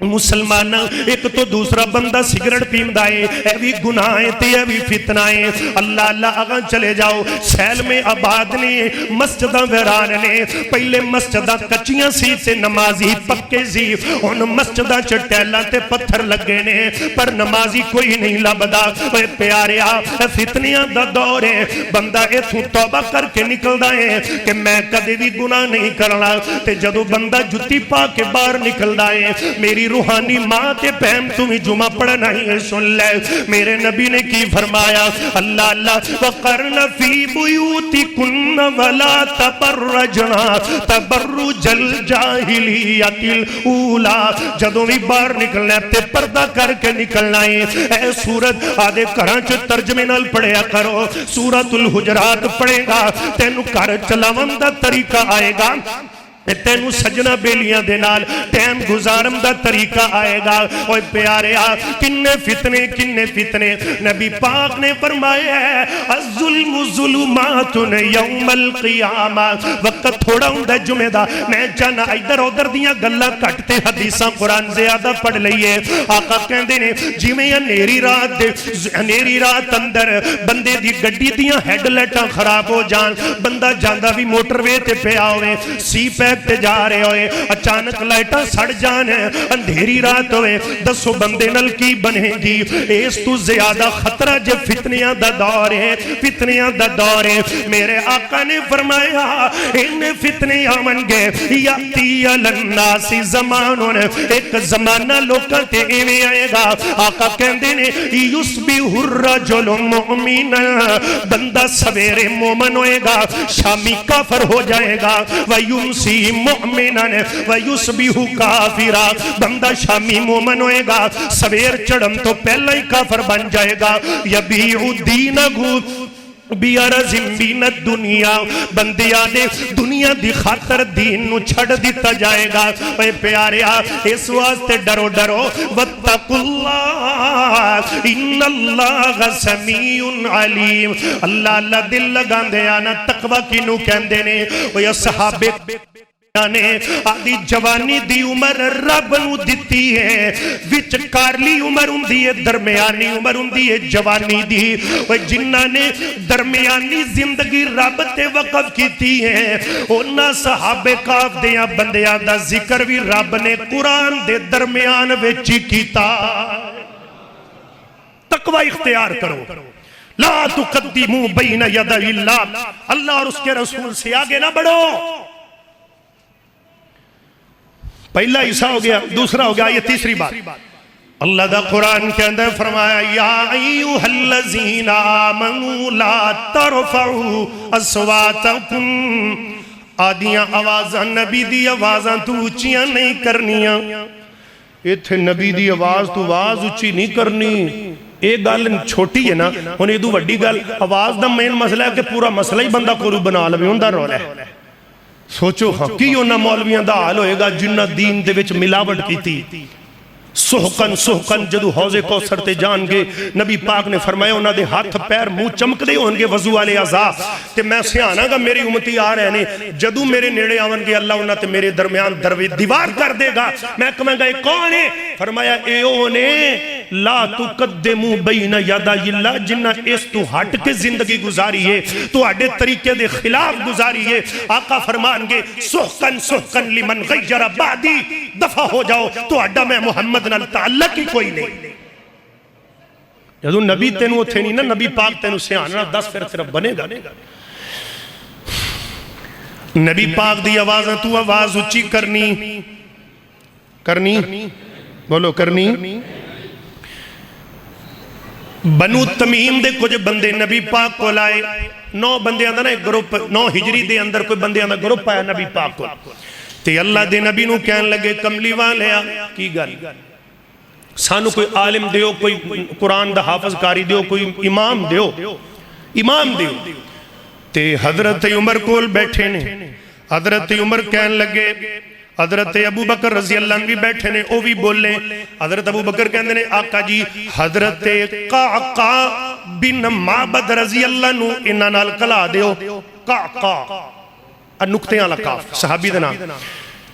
مسلمان ایک تو دوسرا بندہ سگرٹ پیمدائے اے بھی گناہیں تے اے بھی فتنائیں اللہ اللہ آگاں چلے جاؤ سیل میں آباد نے مسجدہ ویران نے پہلے مسجدہ کچیاں سی تے نمازی پکے سی ان مسجدہ چٹیلہ تے پتھر لگے نے پر نمازی کوئی نہیں لبدا اے پیاریا فتنیاں دا دور ہے بندہ اے تو توبہ کر کے نکل دائیں کہ میں کدے بھی گناہ نہیں کرنا تے جدو بندہ جتی پا کے باہر نکل دائیں میری روحانی ماں تے پہم تمہیں جمعہ پڑھنا ہی سن لے میرے نبی نے کی فرمایا اللہ اللہ وَقَرْنَ فِي بُيُوتِكُنَّ وَلَا تَبَرَّجْنَا تَبَرُّجَ الْجَاهِلِيَّةِ الْأُولَى جدوں بھی باہر نکلنا ہے تے پردہ کر کے نکلنا ہے اے سورت آدھے کرانچ ترجمے نال پڑھیا کرو سورت الحجرات پڑھے گا تینو کر چلاون دا طریقہ آئے گا تینو سجنہ بیلیاں دے نال ٹائم گزارم دا طریقہ آئے گا اوہ پیارے کنے فتنے نبی پاک نے فرمایا ہے الظلم ظلماتن یوم القیامہ وقت تھوڑا ہوں دا جمعہ دا میں جانا ادھر ادھر دیاں گلہ کٹتے حدیثاں قرآن زیادہ پڑھ لئیے آقا کہندے نے جی میں انیری رات اندر بندے دی گڈی دیاں ہیڈ لیٹاں خراب ہو جان بندہ جاندہ بھی موٹر وے تے پہ آوے سی پہ تے جا رہے ہوئے اچانک لائٹاں سڑ جانے اندھیری رات ہوئے دسو بندے نل کی بنے گی اس تو زیادہ خطرہ جو فتنیاں دا دور ہے میرے آقا نے فرمایا ان فتنیاں من گے یاتی الناسی زمانوں نے ایک زمانہ لوکاں تے ایویں آئے گا آقا کہندے نے یصبح الرجل مؤمنا بندہ سویرے مومن ہوئے گا شامی کافر ہو جائے گا ویمسی مؤمنا ویصبح کافرا بندہ شامی مومن ہوئے گا سویر چڑھن تو پہلا ہی کافر بن جائے گا یبیع دینہو بیارز بینت دنیا بندیاں نے دنیا دی خاطر دین نو چھڑ دیتا جائے گا اے پیارے اس واسطے ڈرو واتقوا اللہ ان اللہ سمیع علیم اللہ اللہ دل لگان دے آنا تقوی کنو کہندے نے وہ صحابے آدھی جوانی دی عمر رب نو دیتی ہے وچ کارلی عمر ہوندی ہے درمیانی عمر ہوندی ہے جوانی دی وہ جنہاں نے درمیانی زندگی رب تے وقف کیتی ہے انہاں صحابہ کاف دیاں بندیاں دا ذکر بھی رب نے قرآن دے درمیان وچ کیتا تقوی اختیار کرو لا تقدموا بین یدی اللہ، اللہ اور اس کے رسول سے آگے نہ بڑھو۔ پہلا حصہ ہو گیا، دوسرا ہو گیا یہ تیسری بات۔ اللہ دا قرآن کے اندر فرمایا یا ایوہ الذین آمنوا لا ترفعوا اصواتکم، آدیاں آوازاں نبی دی آوازاں تو اچیاں نہیں کرنیاں۔ ایتھے نبی دی آواز تو آواز اچھی نہیں کرنی، ایک گل چھوٹی ہے نا، انہیں دو وڈی گل آواز دا مین مسئلہ ہے کہ پورا مسئلہ ہی بندہ کو بنا لے ہوندا رول ہے۔ سوچو کی انہاں مولویاں دا حال ہوئے گا جنہ دین دے وچ ملاوٹ کی تھی۔ سحقن سحقن جدو حوض کوثر تے جان گے، نبی پاک نے فرمایا انہاں دے ہاتھ پیر منہ چمک دے ہون گے وضو والے اعضاء، تے میں سیانا گا میری امتی آ رہے نے، جدو میرے نیڑے آون گے اللہ انہاں تے میرے درمیان دیوار کر دے گا۔ میں کہوں گا یہ کون ہے؟ فرمایا ایو نے لا تقدموا بین یدی اللہ، جنہ اس تو ہٹ کے زندگی گزاری ہے، تو اڈے طریقے دے خلاف گزاری ہے۔ آقا فرمان گے سحقن سحقن لمن غیر بعدی، دفع ہو جاؤ تو اڈا میں محمد نال تعلق ہی کوئی نہیں۔ جدو نبی تینوں اتھے نہیں نا، نبی پاک تینوں سے آنا 10 پھر صرف بنے گا۔ نبی پاک دی آوازیں تو آواز اچھی کرنی بولو کرنی۔ بنو تمیم دے کچھ بندے نبی پاک کو لائے، 9 بندے اندر ایک گروپ، 9 ہجری دے اندر کوئی بندے اندر گروپ آیا نبی پاک کو، تے اللہ دے نبی نو کہن لگے کملی والیا کی گل سانو کوئی عالم دیو، کوئی قرآن دا حافظ کاری دیو، کوئی امام دیو تے حضرت عمر کول بیٹھے نے۔ حضرت عمر کہن لگے، حضرت ابو بکر رضی اللہ عنہ بھی بیٹھے نے، او بھی بولے۔ حضرت ابو بکر کہندے نے آقا جی حضرت قعقاع بن معبد رضی اللہ عنہ انہاں نال کلا دیو۔ قعقاع نقطے والا کاف صحابی دا نام۔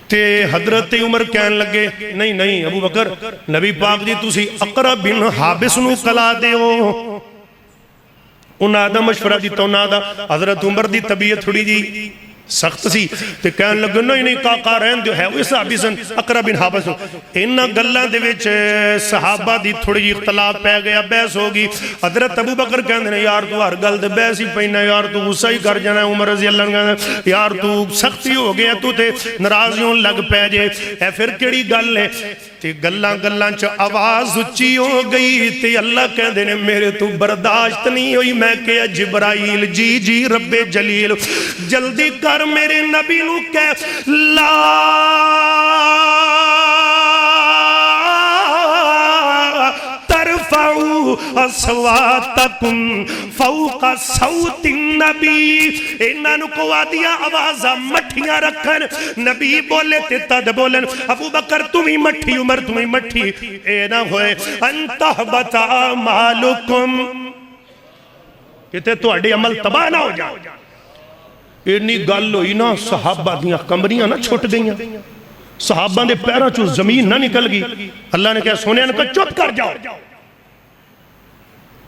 تے حضرت عمر کہن لگے نہیں ابو بکر، نبی پاک جی تسی اقرا بن حابس نو کلا دیو۔ انہاں دا مشورہ دیتا، انہاں دا حضرت عمر دی طبیعت تھوڑی جی سخت سی، تے کہن لگے نہیں قعقاع رہن دیو، ہے وہ صحابی سن اقرا بن حابس۔ انہاں گلاں دے وچ صحابہ دی تھوڑی جی اختلاف پہ گیا، بحث ہوگی۔ حضرت ابو بکر کہندے نے یار تو ہر گل دے بحث ہی پینا، یار تو غصہ ہی کر جانا ہے۔ عمر رضی اللہ عنہ یار تو سختی ہو گیا، تو تے ناراضیوں لگ پہ جے، اے پھر کیڑی گل ہے؟ تے گلاں چ آواز اچھی ہو گئی، تے اللہ کہندے نے میرے تو برداشت نہیں ہوئی۔ میں کہ جبرائیل جی رب جلیل جلدی کر میرے نبی نو کہہ لا ترفعوا اصواتکم فوق صوت النبی، انہاں نو کو آدیا آوازاں مٹھیاں رکھن، نبی بولے تے تد بولن۔ ابو بکر تمہیں مٹھی، عمر تمہیں مٹھی، اے نہ ہوئے ان تحبط اعمالکم، کہتے تو اڈے عمل تباہ نہ ہو جاؤ۔ اینی گل ہوئی نا، صحابہ دیاں کمریاں نہ چھٹ گئیاں، صحابہ دے پیراں چوں زمین نہ نکل گئی۔ اللہ نے کہا سونے نے کہا چپ کر جاؤ،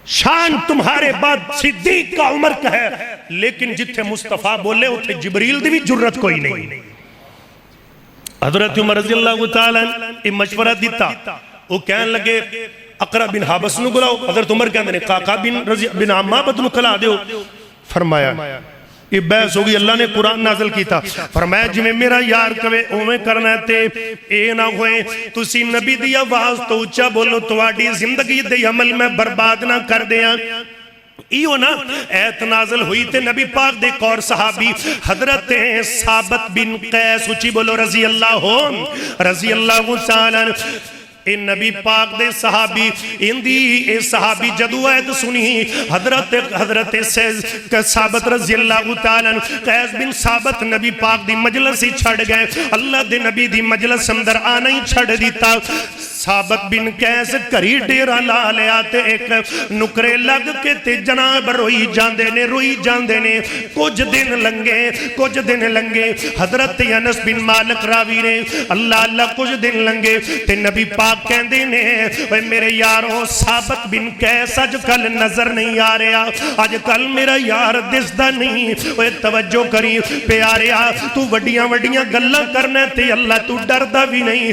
شان تمہارے بعد صدیق کا عمر کا ہے، لیکن جتھے مصطفیٰ بولے اتھے جبریل دی بھی جرت کوئی نہیں۔ حضرت عمر رضی اللہ تعالیٰ نے مشورہ دیتا، وہ کہن لگے اقرا بن حابس نو بلاؤ۔ حضرت عمر کہندے نے قعقاع بن معبد نو کلا دیو۔ فرمایا یہ بحث ہوگی، اللہ نے قرآن نازل کیتا، فرمایا جی میں میرا یار کہے اویں کرنا تے اے نہ ہوئے تسی نبی دی آواز تو اچھا بولو تواڈی زندگی دے عمل میں برباد نہ کر دیاں۔ ایو نا ایت نازل ہوئی تے نبی پاک دے ایک اور صحابی حضرت ثابت بن قیس اچھی بولو رضی اللہ تعالیٰ اے نبی پاک دے صحابی اندی اے صحابی جدو آیت سنی حضرت ثابت رضی اللہ تعالیٰ قیس بن ثابت نبی پاک دی مجلس ہی چھڑ گئے، اللہ دے نبی دی مجلس اندر آنا ہی چھڑ دیتا۔ ثابت بن قیس کری ڈیرہ لا لیا تے ایک نکرے لگ کے تے جناب روئی جاندے نے۔ کچھ دن لنگے حضرت انس بن مالک راوی نے اللہ کچھ دن لنگے تے نبی پاک کہندے نے اے میرے یاروں ثابت بن قیس اج کل نظر نہیں آ رہا، اج کل میرا یار دسدا نہیں۔ اے توجہ کری پیاریا، تو وڈیاں گلاں کرنا تے اللہ تو ڈردا بھی نہیں۔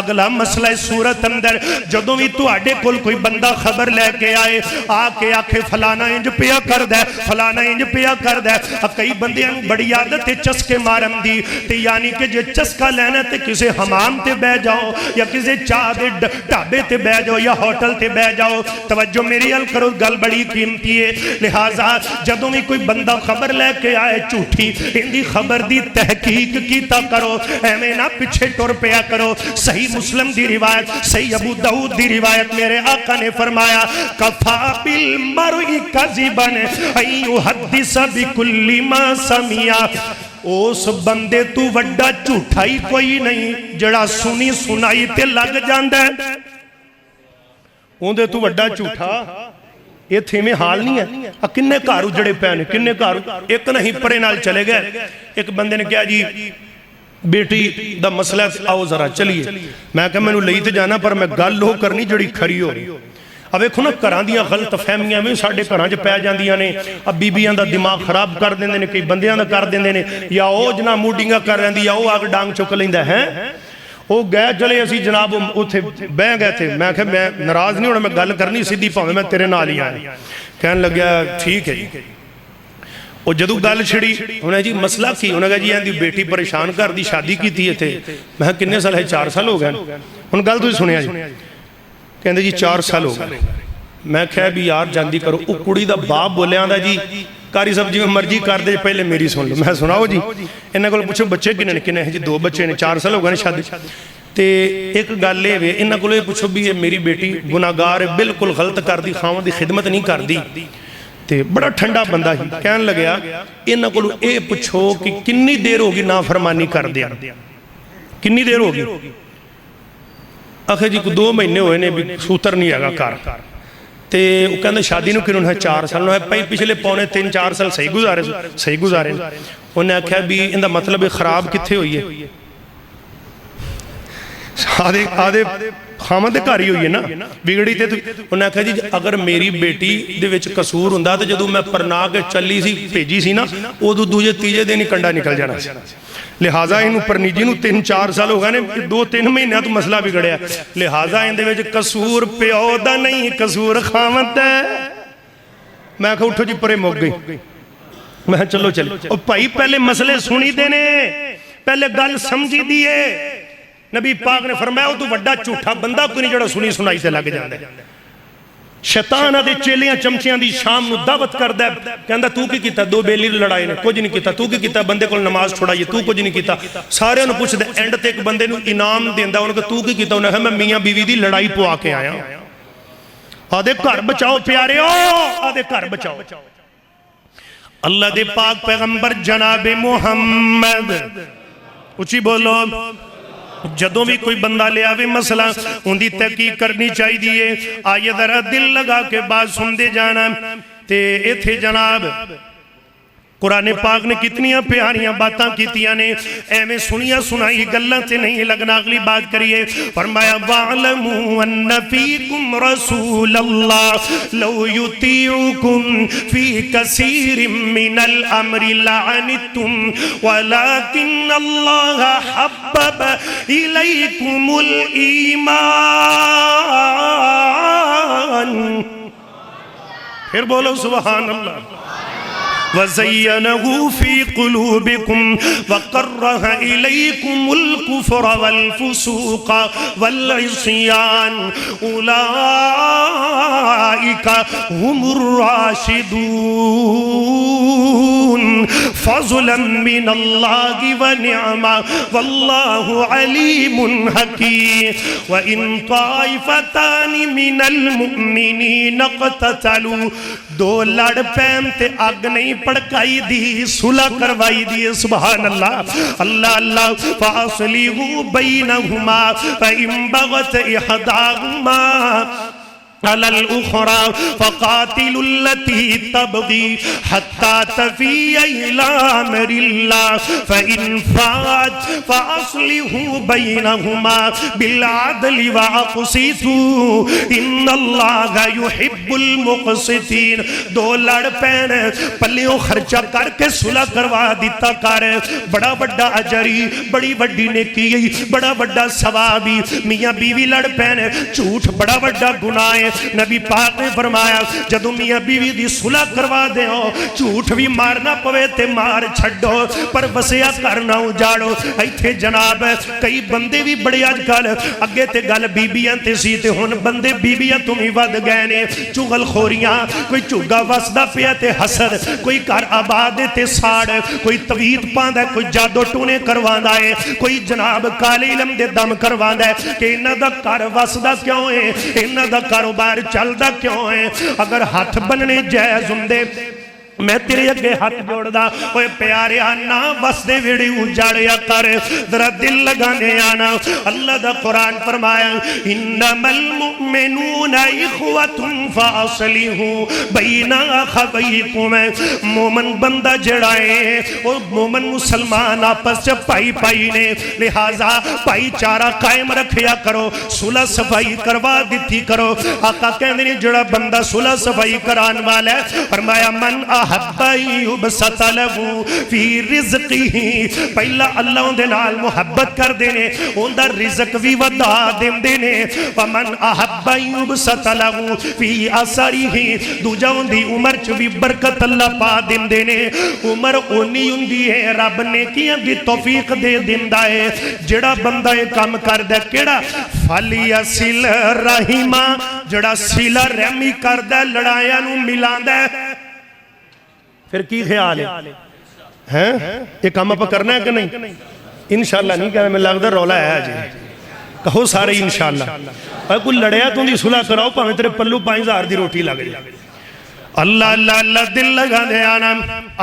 اگلا مسئلہ سورت اندر جدوں بھی تواڈے کول کوئی بندہ خبر لے کے آئے آ کے آکھے فلانا انج پیا کردا ہے فلانا انج پیا کردا ہے کئی بندیاں بڑی عادت ہے چسکے مارن دی تے یعنی کہ جے چسکا لینا تے کسے حمام تے بہ جاؤ یا کسے چاہ دے ڈھابے تے بہ جاؤ یا ہوٹل تے بہ جاؤ توجہ میری ال کرو گل بڑی قیمتی ہے لہٰذا جدوں بھی کوئی بندہ خبر لے کے آئے جھوٹھی اندی خبر دی تحقیق کیتا کرو ایویں نہ پیچھے ٹر پیا کرو صحیح مسلم دی روایت صحیح ابو داؤد دی روایت میرے آقا نے فرمایا کفا بالمرء کذبا ان یحدث بکل ما سمع اس بندے تو وڈا جھوٹا ہی کوئی نہیں جڑا سنی سنائی تے لگ جاندا ہے اوندے تو وڈا جھوٹا یہ تھے میں حال نہیں ہے کنے گھر اجڑے پے نے کنے گھر ایک نہیں پرے نال چلے گئے ایک بندے نے کہا جی بیٹی دا مسئلہ آؤ ذرا چلیے میں کہا میں نے لئی تے جانا پر میں گل ہو کرنی جڑی کھری ہو رہی اب ایک نا گھران دیاں غلط فہمیاں میں ساڈے گھراں وچ پے جاندیاں نے اب بیبیاں دا دماغ خراب کر دیندے نے کئی بندیاں دا کر دیندے نے یا او جنا موڈنگا کر رہندی یا او آگ ڈانگ چک لیندا ہے وہ گئے چلے اسی جناب اتھے بہ گئے تھے میں کہا میں ناراض نہیں ہونا میں گل کرنی سیدھی پاویں میں تیرے نال ہی آیا کہنے لگیا ٹھیک ہے جی وہ جدو گل چھڑی انہیں جی مسئلہ کی انہیں کہا جی اندی بیٹی پریشان کر دی شادی کی تھی تھے میں کنے سال ہے 4 سال ہو گئے ان گل تو سنیا جی کہندے جی 4 سال ہو گئے میں کہا بھی یار جاندی کرو او کڑی دا باپ بولے آندہ جی کاری صاحب جی میں مرضی کر دے پہلے میری سن لو میں سناؤ جی انہیں کو پوچھو بچے کنے ہیں جی 2 بچے نے 4 سال ہو گئے شادی تے ایک گل لے وے انہیں کو پوچھو بھی میری بیٹی گناہگار ہے بالکل غلط کر دی خاون دی خدمت نہیں کر دی تے بڑا ٹھنڈا بندہ ہی کہنے لگیا انہیں کو اے پوچھو کہ کنی دیر ہوگی نافرمانی کر دیا کنی دیر ہوگی آخر جی کو 2 مہینے ہوئے نے بھی سوتر نہیں آگا کار تے وہ کہنے شادی نو کنوں ہے 4 سال نو ہے پچھلے پونے 3-4 سال صحیح گزارے انہیں کہا بھی اندہ مطلب خراب کتھے ہوئی ہے آدھے خامن دے گھر ہی ہوئی ہے نا بگڑی تے انہیں کہا جی اگر میری بیٹی دے وچ قصور ہوندا تے جدوں میں پرنا کے چلی سی بھیجی سی نا ادو دوجے تیجے دن ہی کنڈا نکل جانا سی لہٰذا انہوں پرنیجی نو 3-4 سال ہو گئے نے 2-3 مہینے تو مسئلہ بگڑیا لہٰذا ان دے وچ قصور پیو دا نہیں قصور خامن دا میں کہا اٹھو جی پرے موک گئی میں چلو اور بھائی پہلے مسئلے سنی دینے پہلے گل سمجھی دیئے نبی پاک نے فرمایا تو وڈا جھوٹا بندہ کوئی نہیں جڑا سنی سنائی تے لگ جاندا ہے شیطان آدھے چیلیاں چمچیاں دی شام نو دعوت کر دے کہندا تو کی کیتا 2 بیلی لڑائی نے کچھ نہیں کیتا تو کی کیتا بندے کو نماز چھوڑائی تو کچھ نہیں کیتا سارے انہوں پوچھ دے اینڈ تے ایک بندے نو انعام دیندا انہوں کہ تو کی کیتا انہوں کہ میں میاں بیوی دی لڑائی پوا کے آیا آدھے گھر بچاؤ پیارے آدھے گھر بچاؤ اللہ دے پاک پیغمبر جناب محمد اچھی بولو جدوں بھی کوئی بندہ لے آوے مسئلہ ان دی تحقیق کرنی چاہی دیئے آئیے ذرا دل لگا کے بات سن دے جانا تے اے تھے جناب قرآن پاک نے کتنیاں پیاریاں باتاں کیتیاں نے اے میں سنیا سنائی گلہ سے نہیں لگنا اگلی بات کریے فرمایا وَعْلَمُوا أَنَّ فِيكُمْ رَسُولَ اللَّهِ لَوْ يُطِيعُكُمْ فِي كَثِيرٍ مِّنَ الْأَمْرِ لَعَنِتُّمْ وَلَكِنَّ اللَّهَ حَبَّبَ إِلَيْكُمُ الْإِيمَانِ پھر بولو سبحان اللہ وَزَيَّنَهُ فِي قُلُوبِكُمْ وَقَرَّهَ إِلَيْكُمُ الْكُفْرَ وَالْفُسُوقَ وَالْعِصْيَانَ أُولَئِكَ هُمُ الرَّاشِدُونَ فَضْلًا مِّنَ اللَّهِ وَنِعْمَةً وَاللَّهُ عَلِيمٌ حَكِيمٌ وَإِن طَائِفَتَانِ مِنَ الْمُؤْمِنِينَ اقْتَتَلُوا دو لڑ پیم تے آگ نہیں پڑکائی دی صلح کروائی دی سبحان اللہ اللہ اللہ فَأَصْلِحُوا بَيْنَهُمَا فَإِن بَغَتْ إِحْدَاهُمَا على الأخرى فقاتلوا التي تبغي حتى تفيء إلى أمر الله فإن فات فأصلحوا بينهما بالعدل وأقسطوا إن الله يحب المقسطين. دو لڑ پین پلیوں خرچہ کر کے صلح کروا دیتا کر. بڑا بڑا اجری, بڑی بڑی نیکی, بڑا بڑا ثوابی. میاں بیوی لڑ پین جھوٹ بڑا بڑا گناہ ہے. نبی پاک نے فرمایا جدو میاں بیوی دی صلح کروا دے ہو, جھوٹ بھی مارنا پوے تے مار چھڑو, پر وسیا کرنا اجاڑو. ایتھے جناب کئی بندے بھی بڑے آج کل اگے تے گل بیبیاں تے سی تے ہن بندے بیبیاں تو ہی ود گئے نے. چغل خوریاں, کوئی چگا وسدا پیا تے حسد, کوئی گھر آباد تے ساڑ, کوئی تویت پاندا, کوئی جادو ٹونے کرواندا ہے, کوئی جناب کالے علم دے دم کرواندا ہے کہ انہاں دا گھر وسدا کیوں ہے, انہاں دا کاروبار چلدا کیوں ہے. اگر ہاتھ بننے جائز ہوندے میں تیرے اگے ہاتھ جوڑ دا. اوے پیارے آنا بس دے ویڑی اجاڑیا کر, ذرا دل لگانے آنا. اللہ دا قرآن فرمایا انما المؤمنون اخوۃ فاصلحوا بین اخویکم. مومن بندہ جڑا ہے وہ مومن مسلمان آپس سے پائی پائی نے, لہذا بھائی چارہ قائم رکھیا کرو, صلح صفائی کروا دیتی کرو. آقا کہندے نے جڑا بندہ صلح صفائی کران والا ہے, فرمایا من احبا یبسط لہو فی رزقی. پہلا اللہ ان دے نال محبت کر دینے, ان دا رزق بھی ودا دن دینے. ومن احبا یبسط لہو فی اثری, دوجہ ان دی عمر چو بھی برکت اللہ پا دن دینے. عمر اونی ان دی ہے رب نے کیا دی توفیق دے دن دائے. جڑا بندہ ایک کام کر دے کیڑا فلیصل رحمہ, جڑا صلہ رحمی کر دے لڑائیاں نو ملان دے. پھر کی خیال ہے یہ کام آپ کرنا ہے کہ نہیں؟ انشاءاللہ نہیں کہنا, میں لگ دا رولا ہے جی, کہو سارے انشاءاللہ. اگر کوئی لڑیا تو دی صلح کراؤ پاہمیں تیرے پلو 5,000 دی روٹی لگ جائے. اللہ اللہ اللہ دل لگا دے آنا.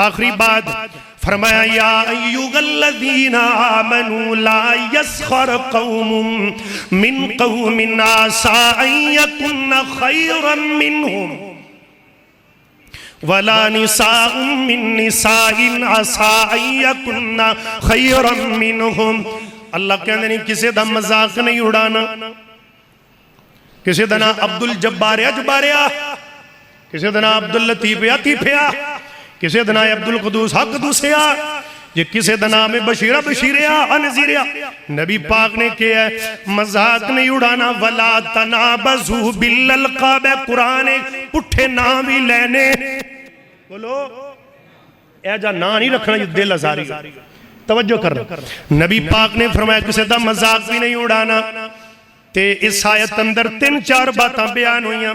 آخری بات فرمایا یا ایوہ الذین آمنوا لا یسخر قوم من قوم عسى ان یکن خیرا منہم وَلَا نِسَاءٌ مِّن نِسَاءٍ عَسَىٰ أَن يَكُنَّ خَيْرًا مِّنْهُمْ. اللہ کہنے نہیں کسے دا مذاق نہیں اڑانا, کسے دا نا عبدالجبار اجباریا, کسے دا نا عبداللطیف عطیفیا, کسے دا نا عبدالقدوس حق دوسیا, یہ کسے دا نام بشیرہ بشیریا انزیریا. نبی پاک نے کیا ہے مذاق نہیں اڑانا. وَلَا تَنَابَزُوا بِالْأَلْقَابِ, قرآن پٹھے نام ہی لینے. بولو اے جا نا نہیں رکھنا, یہ دل ازاری توجہ کرنا. نبی پاک نے فرمایا کسے دا مذاق بھی نہیں اڑانا. تے اس آیت اندر 3-4 باتاں بیان ہوئیاں.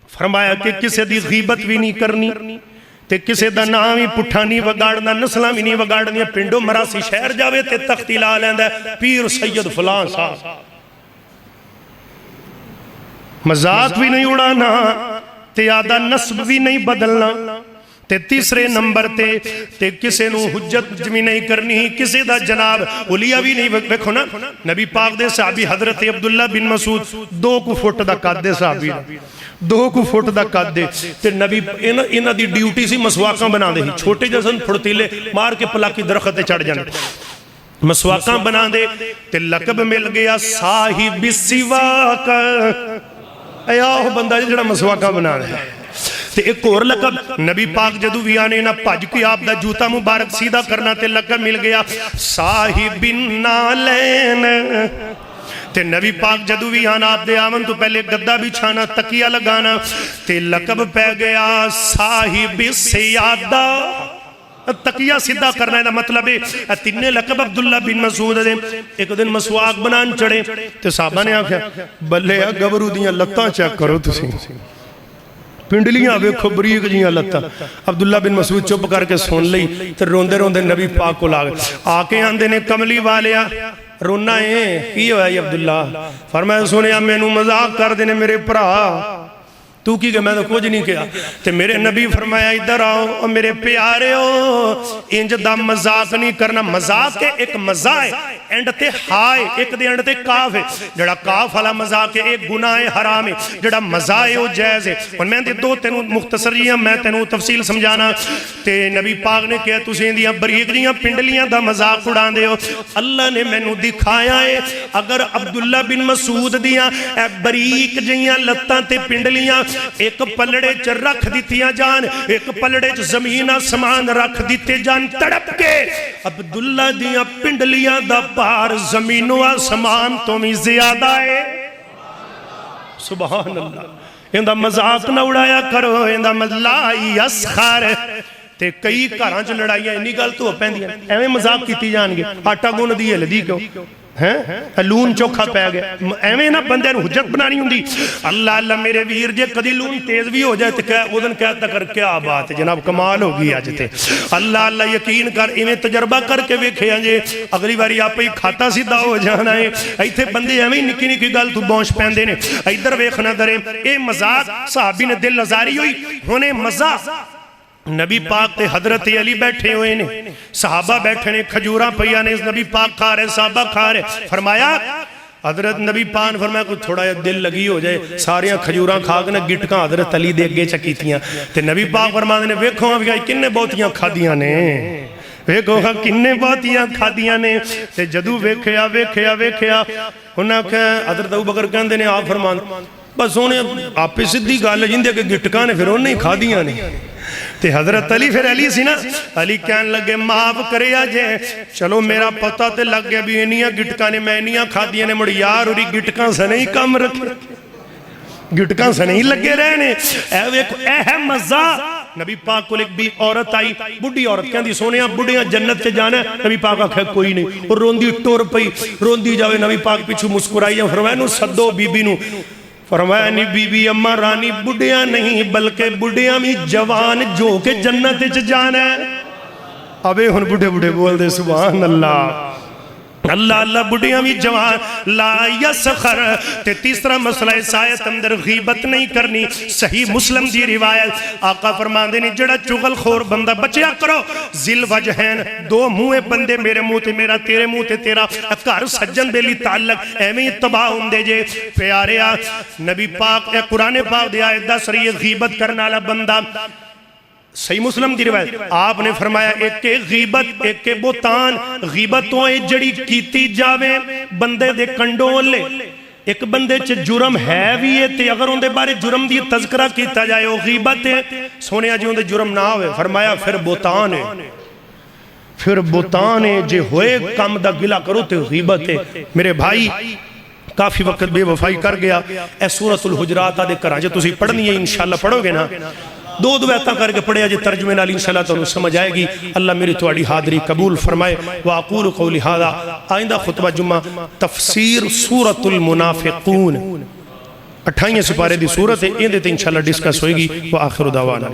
فرمایا کہ کسے دی غیبت بھی نہیں کرنی, تے کسے دا نام ہی پٹھا نہیں وگاڑنا, نسلہ بھی نہیں وگاڑنیا. پنڈو مراسی شہر جاوے تے تختی لا لیندہ پیر سید فلان صاحب. مذاق بھی نہیں اڑانا, تے آدھا نسب بھی نہیں بدلنا. تے تیسرے نمبر تے کسے نو حجت بھی نہیں کرنی, کسے دا جناب اولیاء بھی نہیں. ویکھو نا نبی پاک دے صحابی حضرت عبداللہ بن مسعود 2 فٹ دا قد دے صحابی, 2 فٹ دا قد دے. تے نبی انہاں دی ڈیوٹی سی مسواکاں بنا دے, چھوٹے جسن پھڑتیلے مار کے پلاکی درخت تے چڑھ جانے, مسواکاں بنا دے. تے لقب مل گیا صاحب السواک, ایاہ بندہ جڑا مسواکاں بنا دے. تے ایک اور لقب نبی پاک جدو بھی آنے نا پاج کی آپ دا جوتا مبارک سیدھا کرنا, تے لقب مل گیا صاحب النالین. تے نبی پاک جدو بھی آنا آپ دے آمن تو پہلے گدہ بچھانا, تکیہ لگانا, تے لقب پہ گیا صاحب السیادہ. تکیہ سیدھا کرنا ہے مطلب ہے تینے لقب عبداللہ بن مسعود دے. ایک دن مسواک بنان چڑھے تے صحابہ نے آکھا بلے گبرو دیاں لتاں چیک کرو تسی, پنڈلیاں ویکھو بریک جیاں لتاں. عبداللہ بن مسعود چپ کر کے سن لئی تے روندے روندے نبی پاک کو لاغے. آکے آندے نے کملی والیا رونا ہے کی ہوا ہے عبداللہ؟ فرمایا سنیا میں نو مذاق کر دینے میرے پرا, تو کی کہ میں تو کچھ نہیں کیا تے میرے نبی فرمایا ادھر آؤ اور میرے پیارے ہو انج دا مذاق نہیں کرنا مذاق ہے ایک مزہ ہے اینڈ تے ہائے ایک دے اینڈ تے کاف ہے جڑا کاف والا مذاق ہے ایک گناہ حرام ہے جڑا مزہ ہے وہ جائز ہے اور میں دے دو تینوں مختصر جیاں میں تینوں تفصیل سمجھانا تے نبی پاک نے کہا تسیں دیاں بریک دیاں پنڈلیاں دا مذاق اڑان دے ہو اللہ نے میں نو دکھایا ہے اگر عبداللہ بن مسعود دیاں اے بریک جیاں لتاں تے پنڈلیاں ایک پلڑے چ رکھ دیتیاں جان ایک پلڑے چ زمین آسمان رکھ دیتے جان تڑپ کے عبداللہ دیاں پنڈلیاں دا پار زمین و آسمان تو میں زیادہ ہے سبحان اللہ اندہ مذاق نہ اڑایا کرو اندہ ملائی اسخار تے کئی گھراں چ لڑائیاں انی گل تو پہن دیا ایویں مذاق کیتی جان گے آٹا گون دی ہلدی کیوں لون چوکھا پہ گیا ایویں نہ بندے نو حجت بنانی ہوندی اللہ اللہ میرے ویر جے کدی لون تیز بھی ہو جائے تو کہہ اودن کہتا کر کیا بات ہے جناب کمال ہوگی آج تے اللہ اللہ یقین کر ایویں تجربہ کر کے ویکھے جے اگلی باری آپ ہی کھاتا سیدھا ہو جانا ہے ایتھے بندے ایویں نکی نکی گل تو بونش پیندے نے ادھر ویکھنا درے اے مذاق صحابی نے دل آزاری ہوئی ہونے مذاق نبی پاک تے حضرت علی بیٹھے ہوئے نے صحابہ بیٹھے نے کھجوراں پیا نے نبی پاک کھا رہے صحابہ کھا رہے فرمایا حضرت نبی پاک فرمایا کوئی تھوڑا یا دل لگی ہو جائے ساریاں کھجوراں کھا کے گٹکاں حضرت علی دے گے چکیتیاں تے نبی پاک فرمانے نے ویکھو ہاں کنے بہتیاں کھادیاں نے ویکھو ہاں کنے بہتیاں کھادیاں نے تے جدو ویکھیا انہاں کہ حضرت ابوبکر کہندے نے آپ فرمان بس انہیں آپ پہ سدھی گل جندے کہ گٹکاں نے پھر انہیں کھادیاں نے تے حضرت علی پھر علی سی نا علی کہنے لگے معاف کرے آجے چلو میرا پتہ تے لگ گیا بھی انیاں گٹکاں نے میں انیاں کھادیاں نے مڑی یار اوری گٹکاں سے نہیں کم رکھے گٹکاں سے نہیں لگے رہنے اے ہے مزہ نبی پاک کو ایک بھی عورت آئی بڑی عورت کہندی سونیاں بڑیاں جنت تے جانا ہے نبی پاک آکھے کوئی نہیں اور روندی ٹور پئی روندی جاوے نبی پاک پیچھو مسکرائی فرمایا نو صدو بی بی نو فرمایا نہیں بی بی اماں رانی بڑیاں نہیں بلکہ بڑیاں بھی جوان جو کہ جنت چ جانا ہے ابے ہن بڑھے بڑھے بول دے سبحان اللہ اللہ اللہ بڑھیاں بھی جوان لا یسخر تے تیسرا مسئلہ اس آیت اندر غیبت نہیں کرنی صحیح مسلم دی روایت آقا فرمان دے نہیں جڑا چغل خور بندہ بچیا کرو ذل وجہین دو منہ بندے میرے منہ تے میرا تیرے منہ تے تیرا گھر سجن دے لی تعلق ایویں تباہ ہوندے جے پیارے نبی پاک قرآن پاک دی آیت دا سری غیبت کرنا والا بندہ صحیح مسلم دی روایت آپ نے فرمایا ایک کے غیبت ایک کے بوتان غیبتوں جڑی کیتی جاوے بندے دے کنڈوں لے ایک بندے چ جرم ہے بھی ہے تے اگر ان دے بارے جرم دی تذکرہ کیتا جائے وہ غیبت ہے سونے جی ان دے جرم نہ ہوئے فرمایا پھر بوتان ہے پھر بوتان ہے جے ہوئے کام دا گلہ کرو تے غیبت ہے میرے بھائی کافی وقت بے وفائی کر گیا اے سورۃ الحجرات دے کراں جے تسی پڑھنی ہے انشاءاللہ پڑھو گے نا دو ایتاں کر کے پڑھے جے ترجمے نال انشاءاللہ تو سمجھ آئے گی اللہ میری تواڈی حاضری قبول فرمائے واقول قولی ھذا آئندہ خطبہ جمعہ تفسیر سورۃ المنافقون 28 سپارے دی سورت ہے ان دے تے انشاءاللہ ڈسکس ہوئے گی وآخر دعوانا